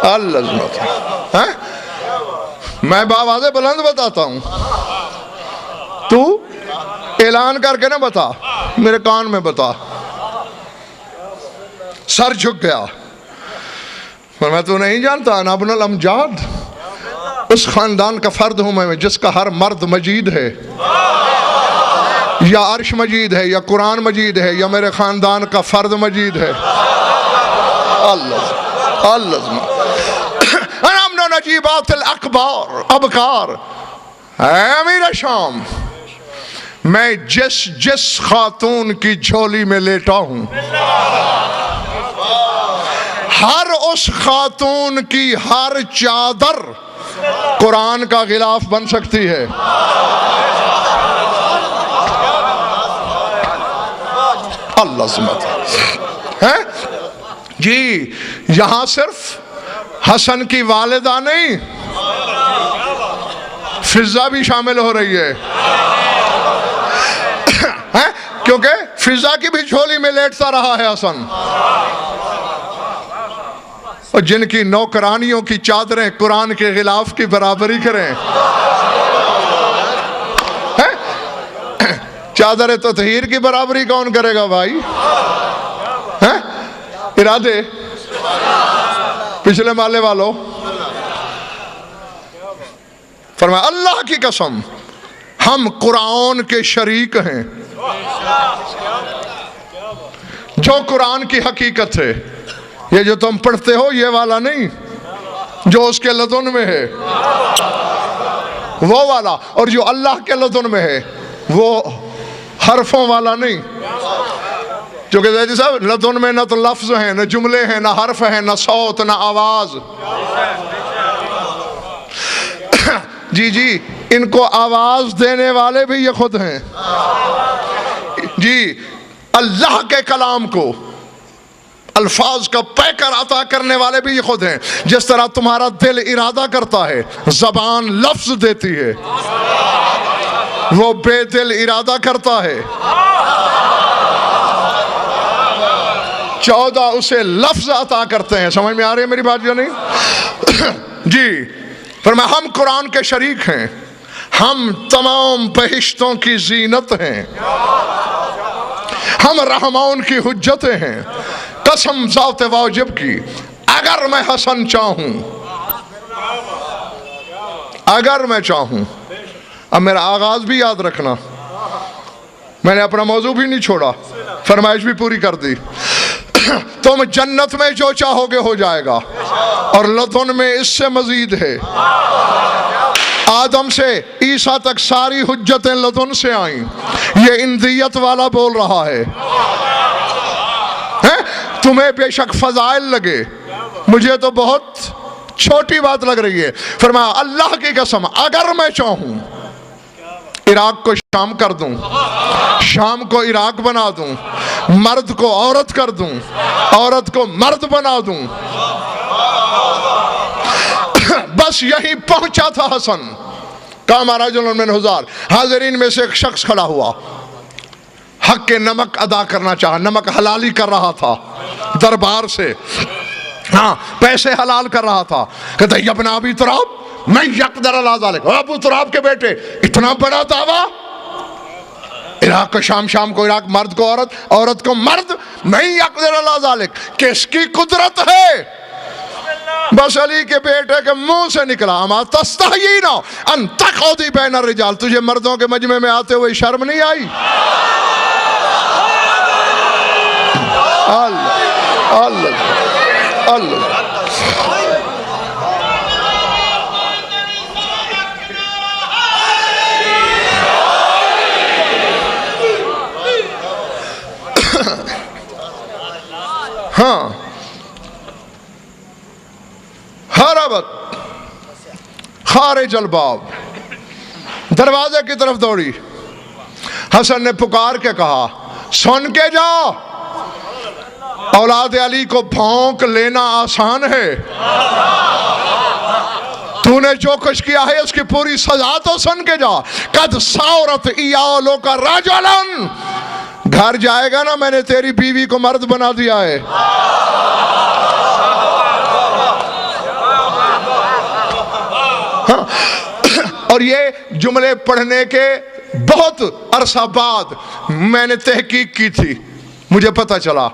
اللہ، میں بآواز بلند بتاتا ہوں، تو اعلان کر کے نہ بتا، میرے کان میں بتا۔ سر جھک گیا، میں تو نہیں جانتا، انا ابن الامجاد، اس خاندان کا فرد ہوں میں جس کا ہر مرد مجید ہے، یا عرش مجید ہے، یا قرآن مجید ہے، یا میرے خاندان کا فرد مجید ہے۔ اللہ انا ابن نجیبات الاکبار ابکار، اے امیر شام، میں جس خاتون کی جھولی میں لیٹا ہوں، ہر اس خاتون کی ہر چادر قرآن کا غلاف بن سکتی ہے۔ اللہ سمت ہے جی، یہاں صرف حسن کی والدہ نہیں، فضا بھی شامل ہو رہی ہے، کیونکہ فضا کی بھی جھولی میں لیٹتا رہا ہے حسن، اور جن کی نوکرانیوں کی چادریں قرآن کے غلاف کی برابری کریں۔ چادر تطہیر کی برابری کون کرے گا بھائی؟ ارادے پچھلے مالے والوں، فرمایا اللہ کی قسم ہم قرآن کے شریک ہیں، جو قرآن کی حقیقت ہے، یہ جو تم پڑھتے ہو یہ والا نہیں، جو اس کے لدن میں ہے وہ والا، اور جو اللہ کے لدن میں ہے وہ حرفوں والا نہیں، کیونکہ زیدی صاحب لدن میں نہ تو لفظ ہیں، نہ جملے ہیں، نہ حرف ہیں، نہ صوت، نہ آواز۔ جی ان کو آواز دینے والے بھی یہ خود ہیں جی، اللہ کے کلام کو الفاظ کا پیکر عطا کرنے والے بھی یہ خود ہیں۔ جس طرح تمہارا دل ارادہ کرتا ہے، زبان لفظ دیتی ہے، وہ بے دل ارادہ کرتا ہے، 14 اسے لفظ عطا کرتے ہیں۔ سمجھ میں آ رہی ہے میری بات یا نہیں؟ جی فرمایا ہم قرآن کے شریک ہیں، ہم تمام بہشتوں کی زینت ہیں، ہم رحمان کی حجتیں ہیں، قسم ذات واجب کی اگر میں حسن چاہوں، اگر میں چاہوں۔ اب میرا آغاز بھی یاد رکھنا، میں نے اپنا موضوع بھی نہیں چھوڑا، فرمائش بھی پوری کر دی۔ تم جنت میں جو چاہو گے ہو جائے گا، اور لدن میں اس سے مزید ہے۔ آدم سے عیسیٰ تک ساری حجتیں لدن سے آئیں، یہ اندیت والا بول رہا ہے۔ تمہیں بے شک فضائل لگے، مجھے تو بہت چھوٹی بات لگ رہی ہے۔ فرمایا اللہ کی قسم اگر میں چاہوں عراق کو شام کر دوں، شام کو عراق بنا دوں، مرد کو عورت کر دوں، عورت کو مرد بنا دوں۔ بس یہی پہنچا تھا حسن، قام رجل من حضار، حاضرین میں سے ایک شخص کھڑا ہوا، حق کے نمک ادا کرنا چاہا، نمک حلالی کر رہا تھا دربار سے، ہاں پیسے حلال کر رہا تھا۔ کہتا یا ابن ابی تراب میں یقدر علی ذلک، ابو تراب کے بیٹے اتنا بڑا دعویٰ، عراق کو شام، شام کو عراق، مرد کو عورت، عورت کو مرد، میں یقدر علی ذلک، کس کی قدرت ہے؟ بس علی کے بیٹے کے منہ سے نکلا اما تستحیینا ان تقعدی بین الرجال، تجھے مردوں کے مجمع میں آتے ہوئے شرم نہیں آئی؟ اللہ اللہ اللہ۔ ہاں حربت خارج الباب، دروازے کی طرف دوڑی۔ حسن نے پکار کے کہا سن کے جا، اولاد علی کو بھونک لینا آسان ہے، تو نے جو کچھ کیا ہے اس کی پوری سزا تو سن کے جا۔ قد ساورت ایالو کا رجلن، گھر جائے گا نا میں نے تیری بیوی کو مرد بنا دیا ہے۔ اور یہ جملے پڑھنے کے بہت عرصہ بعد میں نے تحقیق کی تھی، مجھے پتہ چلا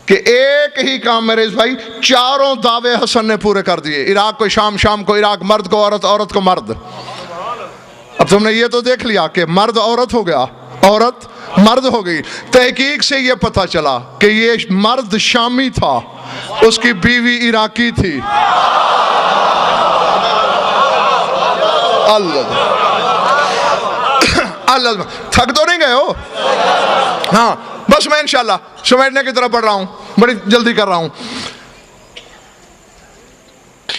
کہ ایک ہی کام میرے اس بھائی 4 دعوے حسن نے پورے کر دیے، عراق کو شام، شام کو عراق، مرد کو عورت، عورت کو مرد۔ اب تم نے یہ تو دیکھ لیا کہ مرد عورت ہو گیا، عورت مرد ہو گئی، تحقیق سے یہ پتہ چلا کہ یہ مرد شامی تھا، اس کی بیوی عراقی تھی۔ اللہ اللہ، تھک تو نہیں گئے ہو؟ ہاں بس میں انشاءاللہ سمیٹنے کی طرف بڑھ رہا ہوں، بڑی جلدی کر رہا ہوں۔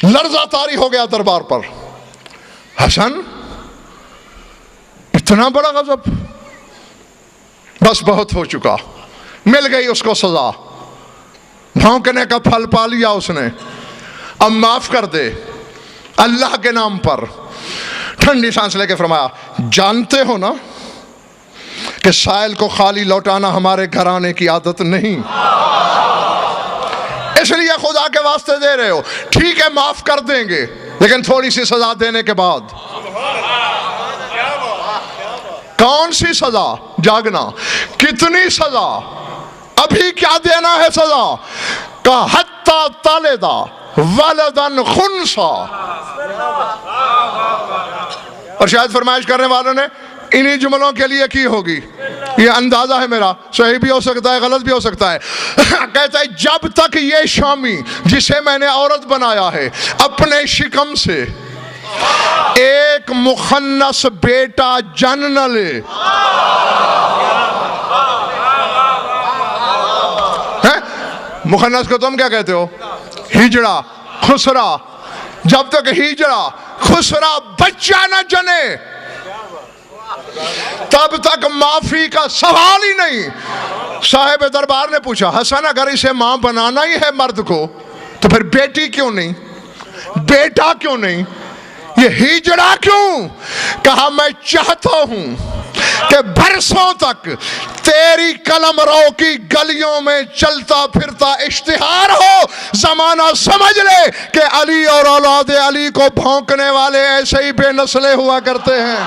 لرزہ طاری ہو گیا دربار پر، حسن اتنا بڑا غضب، بس بہت ہو چکا، مل گئی اس کو سزا، بھونکنے کا پھل پا لیا اس نے، اب معاف کر دے اللہ کے نام پر۔ ٹھنڈی سانس لے کے فرمایا، جانتے ہو نا کہ سائل کو خالی لوٹانا ہمارے گھرانے کی عادت نہیں، اس لیے خدا کے واسطے دے رہے ہو، ٹھیک ہے معاف کر دیں گے لیکن تھوڑی سی سزا دینے کے بعد۔ کون سی سزا؟ جاگنا۔ کتنی سزا؟ ابھی کیا دینا ہے سزا؟ کہ حتی تلدا ولدن خنسا۔ اور شاید فرمائش کرنے والوں نے انہی جملوں کے لیے کی ہوگی، یہ اندازہ ہے میرا، صحیح بھی ہو سکتا ہے غلط بھی ہو سکتا ہے۔ کہتا ہے جب تک یہ شامی جسے میں نے عورت بنایا ہے اپنے شکم سے ایک مخنث بیٹا جن نہ لے، مخنث کو تم کیا کہتے ہو؟ ہجڑا، خسرا، جب تک ہجڑا خسرا بچہ نہ جنے تب تک معافی کا سوال ہی نہیں۔ صاحب دربار نے پوچھا، حسن اگر اسے ماں بنانا ہی ہے مرد کو تو پھر بیٹی کیوں نہیں، بیٹا کیوں نہیں، یہ ہجڑا کیوں؟ کہا میں چاہتا ہوں کہ برسوں تک تیری قلم رو کی گلیوں میں چلتا پھرتا اشتہار ہو، زمانہ سمجھ لے کہ علی اور اولاد علی کو بھونکنے والے ایسے ہی بے نسلے ہوا کرتے ہیں۔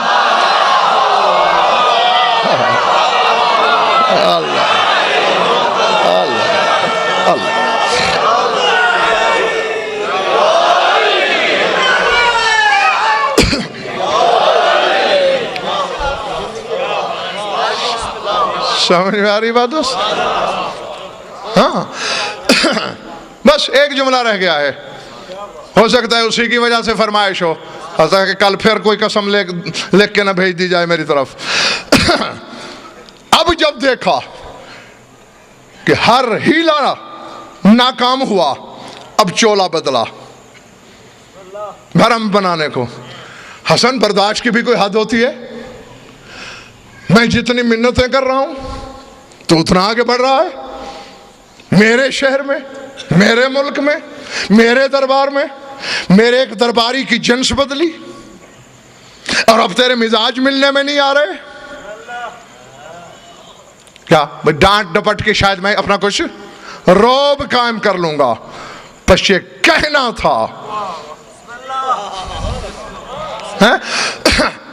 اللہ اللہ اللہ۔ سمجھ میں آ رہی بات دوست؟ ہاں بس ایک جملہ رہ گیا ہے، ہو سکتا ہے اسی کی وجہ سے فرمائش ہو، ایسا کہ کل پھر کوئی قسم لکھ کے نہ بھیج دی جائے میری طرف۔ اب جب دیکھا کہ ہر ہیلا ناکام ہوا، اب چولا بدلا بھرم بنانے کو۔ حسن برداشت کی بھی کوئی حد ہوتی ہے؟ میں جتنی منتیں کر رہا ہوں تو اتنا آگے بڑھ رہا ہے، میرے شہر میں، میرے ملک میں، میرے دربار میں، میرے ایک درباری کی جنس بدلی، اور اب تیرے مزاج ملنے میں نہیں آ رہے کیا؟ ڈانٹ ڈپٹ کے شاید میں اپنا کچھ روب قائم کر لوں گا، بس یہ کہنا تھا۔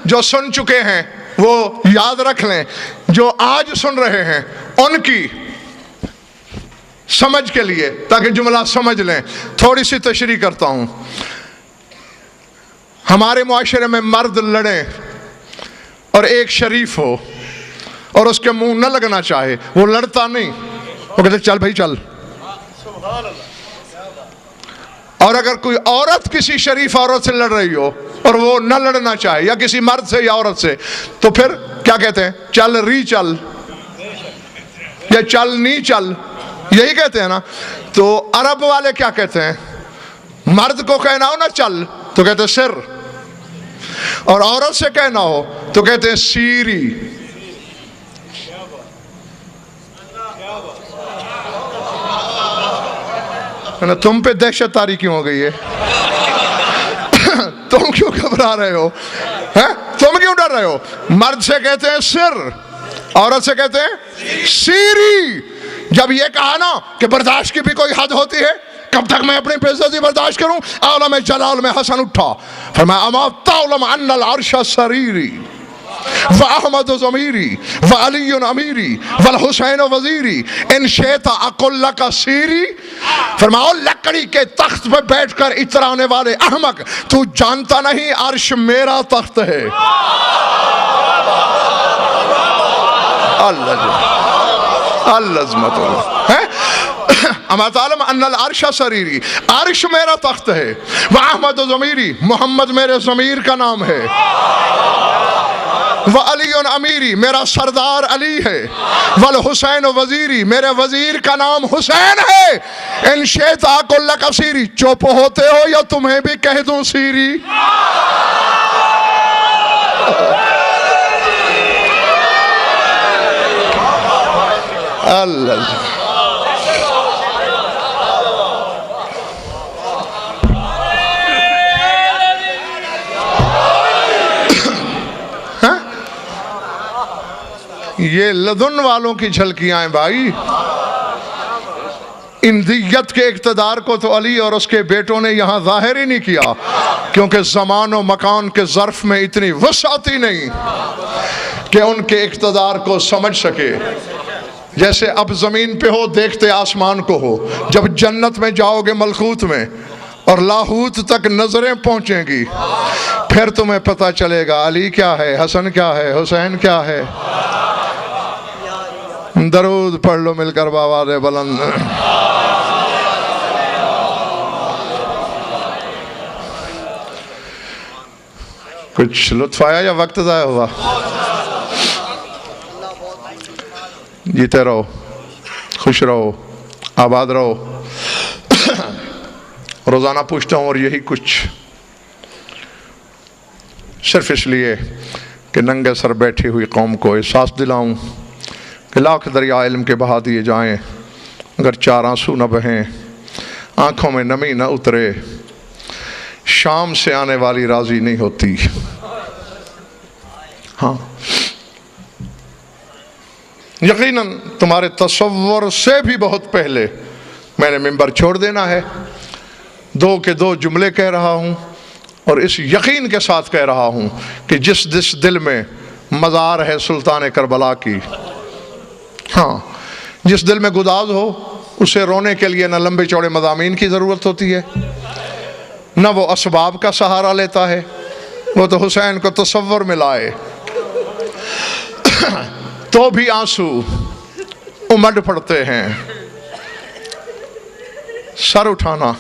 جو سن چکے ہیں وہ یاد رکھ لیں، جو آج سن رہے ہیں ان کی سمجھ کے لیے، تاکہ جملہ سمجھ لیں، تھوڑی سی تشریح کرتا ہوں۔ ہمارے معاشرے میں مرد لڑیں اور ایک شریف ہو اور اس کے منہ نہ لگنا چاہے، وہ لڑتا نہیں، وہ کہتے چل بھائی چل۔ اور اگر کوئی عورت کسی شریف عورت سے لڑ رہی ہو اور وہ نہ لڑنا چاہے، یا کسی مرد سے یا عورت سے، تو پھر کیا کہتے ہیں؟ چل ری چل، یا چل نی چل، یہی کہتے ہیں نا۔ تو عرب والے کیا کہتے ہیں؟ مرد کو کہنا ہو نا چل تو کہتے ہیں سر، اور عورت سے کہنا ہو تو کہتے ہیں سیری۔ تم پہ دہشت طاری کیوں ہو گئی ہے؟ تم کیوں گھبرا رہے ہو؟ تم کیوں ڈر رہے ہو؟ مرد سے کہتے ہیں سر، عورت سے کہتے ہیں سیری۔ جب یہ کہا نا کہ برداشت کی بھی کوئی حد ہوتی ہے، کب تک میں اپنی بےعزتی برداشت کروں؟ عالم جلال میں حسن اٹھا، فرمایا اما تعلم ان العرش سریری وَأَحْمَدُ ضَمِيرِي وَعَلِيٌّ أَمِيرِي وَالْحُسَيْنُ وَزِيرِي إِن شِئْتَ أَقُلْ لَكَ سِيرِي۔ فرمایا لکڑی کے تخت پہ بیٹھ کر اترانے والے احمق، تو جانتا نہیں عرش میرا تخت ہے۔ اللہ عظمت ہے۔ اما تعلم ان العرش سریری، عرش میرا تخت ہے، وَأَحْمَدُ ضَمِيرِي، محمد میرے ضمیر کا نام ہے، وَعَلِيٌّ أَمِيرِي، میرا سردار علی ہے، وَالْحُسَيْنُ وَزِيرِي، میرے وزیر کا نام حسین ہے۔ إِن شِئْتَ أَقُلْ لَكَ سِيرِي، چپ ہوتے ہو یا تمہیں بھی کہہ دوں سیری؟ اللہ یہ لدن والوں کی جھلکیاں ہیں بھائی۔ اندیت کے اقتدار کو تو علی اور اس کے بیٹوں نے یہاں ظاہر ہی نہیں کیا، کیونکہ زمان و مکان کے ظرف میں اتنی وسعت ہی نہیں کہ ان کے اقتدار کو سمجھ سکے۔ جیسے اب زمین پہ ہو دیکھتے آسمان کو ہو، جب جنت میں جاؤ گے ملکوت میں اور لاہوت تک نظریں پہنچیں گی، پھر تمہیں پتہ چلے گا علی کیا ہے، حسن کیا ہے، حسین کیا ہے۔ درود پڑھ لو مل کر بآواز بلند۔ کچھ لطف آیا یا وقت ضائع ہوا؟ جیتے رہو، خوش رہو، آباد رہو۔ روزانہ پوچھتا ہوں اور یہی کچھ صرف اس لیے کہ ننگے سر بیٹھی ہوئی قوم کو احساس دلاؤں کہ لاکھ دریا علم کے بہا دیے جائیں، اگر چار آنسو نہ بہیں، آنکھوں میں نمی نہ اترے، شام سے آنے والی راضی نہیں ہوتی۔ ہاں یقیناً تمہارے تصور سے بھی بہت پہلے میں نے ممبر چھوڑ دینا ہے۔ دو کے دو جملے کہہ رہا ہوں اور اس یقین کے ساتھ کہہ رہا ہوں کہ جس دل میں مزار ہے سلطان کربلا کی، ہاں جس دل میں گداز ہو، اسے رونے کے لیے نہ لمبے چوڑے مضامین کی ضرورت ہوتی ہے، نہ وہ اسباب کا سہارا لیتا ہے، وہ تو حسین کو تصور میں لائے تو بھی آنسو امڈ پڑتے ہیں۔ سر اٹھانا،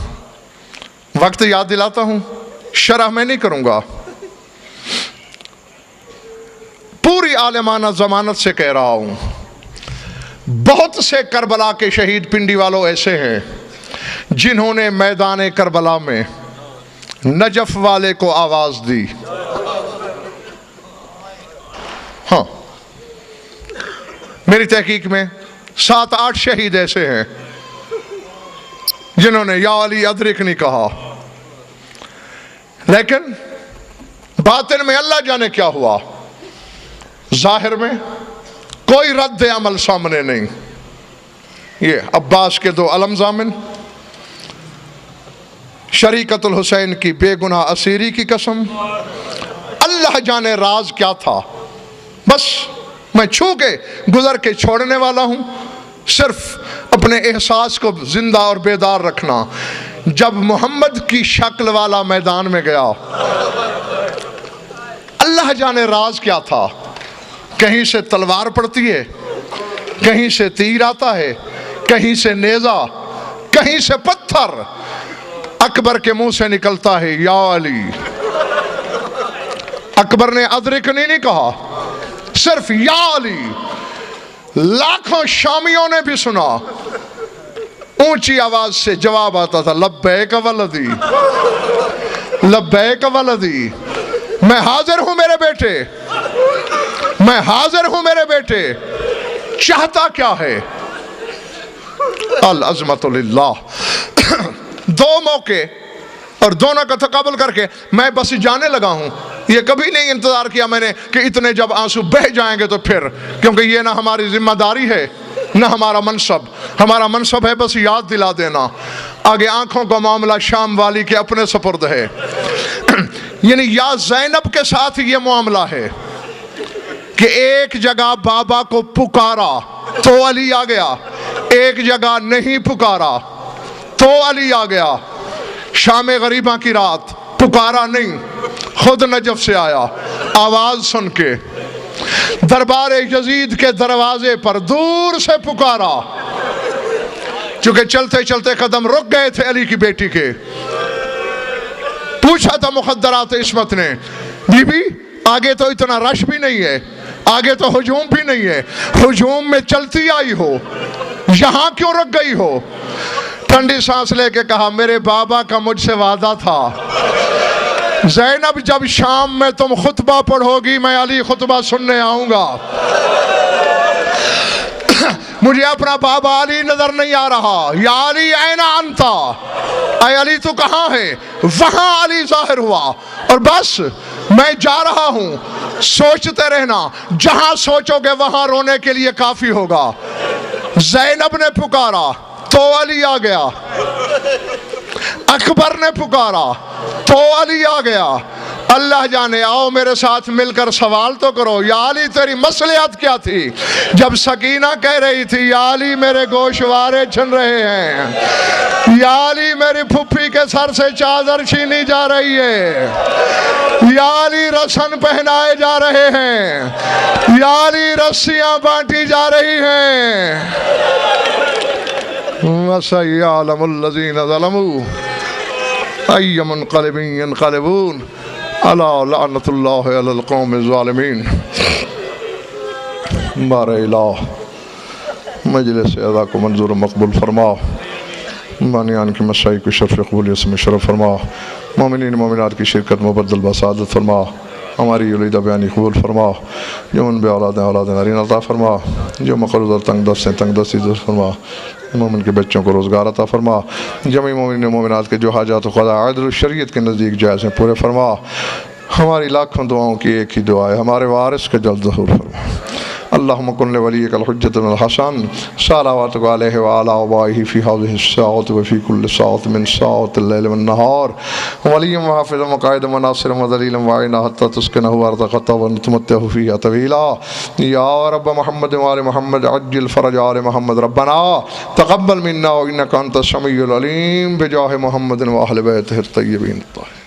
وقت یاد دلاتا ہوں، شرح میں نہیں کروں گا، پوری عالمانہ ضمانت سے کہہ رہا ہوں، بہت سے کربلا کے شہید پنڈی والوں ایسے ہیں جنہوں نے میدان کربلا میں نجف والے کو آواز دی۔ ہاں میری تحقیق میں 7-8 شہید ایسے ہیں جنہوں نے یا علی ادرک نہیں کہا، لیکن باطن میں اللہ جانے کیا ہوا، ظاہر میں کوئی رد عمل سامنے نہیں۔ یہ عباس کے 2 علم ضامن، شریکت الحسین کی بے گناہ اسیری کی قسم، اللہ جانے راز کیا تھا، بس میں چھو کے گزر کے چھوڑنے والا ہوں، صرف اپنے احساس کو زندہ اور بیدار رکھنا۔ جب محمد کی شکل والا میدان میں گیا، اللہ جانے راز کیا تھا، کہیں سے تلوار پڑتی ہے، کہیں سے تیر آتا ہے، کہیں سے نیزہ، کہیں سے پتھر، اکبر کے منہ سے نکلتا ہے یا علی۔ اکبر نے ادرک نہیں کہا، صرف یا علی۔ لاکھوں شامیوں نے بھی سنا، اونچی آواز سے جواب آتا تھا، لبیک ولدی، لبیک ولدی، میں حاضر ہوں میرے بیٹے، میں حاضر ہوں میرے بیٹے، چاہتا کیا ہے؟ العظمت للہ۔ 2 موقع اور دونوں کا تقابل کر کے میں بس جانے لگا ہوں۔ یہ کبھی نہیں انتظار کیا میں نے کہ اتنے جب آنسو بہہ جائیں گے تو پھر، کیونکہ یہ نہ ہماری ذمہ داری ہے نہ ہمارا منصب ہے بس یاد دلا دینا. آگے آنکھوں کا معاملہ شام والی کے اپنے سپرد ہے. یعنی یا زینب کے ساتھ یہ معاملہ ہے کہ ایک جگہ بابا کو پکارا تو علی آ گیا, ایک جگہ نہیں پکارا تو علی آ گیا. شام غریبہ کی رات پکارا نہیں, خود نجف سے آیا, آواز سن کے دربار یزید کے دروازے پر دور سے پکارا, چونکہ چلتے چلتے قدم رک گئے تھے علی کی بیٹی کے. پوچھا تھا مخدرات عصمت نے, بی بی آگے تو اتنا رش بھی نہیں ہے, آگے تو ہجوم بھی نہیں ہے, ہجوم میں چلتی آئی ہو, یہاں کیوں رک گئی ہو؟ ٹھنڈی سانس لے کے کہا میرے بابا کا مجھ سے وعدہ تھا, زینب جب شام میں تم خطبہ پڑھو گی میں علی خطبہ سننے آؤں گا. مجھے اپنا بابا علی نظر نہیں آ رہا. یا علی این انتا, اے علی تو کہاں ہے؟ وہاں علی ظاہر ہوا, اور بس میں جا رہا ہوں, سوچتے رہنا, جہاں سوچو گے وہاں رونے کے لیے کافی ہوگا. زینب نے پکارا تو علی آ گیا, اکبر نے پکارا تو علی آ گیا. اللہ جانے, آؤ میرے ساتھ مل کر سوال تو کرو, یا علی تیری مصلحت کیا تھی؟ جب سکینہ کہہ رہی تھی یا علی میرے گوشوارے چھن رہے ہیں, یا علی میری پھپھی کے سر سے چادر چھینی جا رہی ہے, یا علی رسن پہنائے جا رہے ہیں, یا علی رسیاں بانٹی جا رہی ہیں. وَسَيَعْلَمُ الَّذِينَ ظَلَمُوا أَيَّ مُنْقَلِبٍ يَنْقَلِبُونَ أَلَا لَعْنَةُ اللَّهِ عَلَى الْقَوْمِ الظَّالِمِينَ. بار الہ مجلس ادا کو منظور مقبول فرما, بانیان کی مسائی کو شرف قبولیت میں شرف فرما, مومنین مومنات کی شرکت مبدل بسعادت فرما, ہماری یلیدہ بیانی قبول فرما, جو من بے اولاد نارین عطا فرما, جو مقروض اور تنگ دست ہیں تنگ دستی دست فرما, مومن کے بچوں کو روزگار عطا فرما, جمعی مومنین مومنات کے جو حاجات و قضاء عدل و شریعت کے نزدیک جائز ہیں پورے فرما. ہماری لاکھوں دعاؤں کی ایک ہی دعا ہے, ہمارے وارث کا جلد ظہور فرما. اللہم کن لولیک الحجۃ الحسن صلواتک علیہ وعلی آبائہ فی ہذہ الساعۃ وفی کل ساعۃ من ساعات اللیل والنہار, ولیا وحافظا وقائدا وناصرا ودلیلا وعینا حتی تسکنہ ارضک طوعا وتمتعہ فیہا طویلا. یا رب محمد وآل محمد عجل فرج آل محمد. ربنا تقبل منا انک انت السمیع العلیم بجاہ محمد وآل بیتہ الطیبین الطاہرین.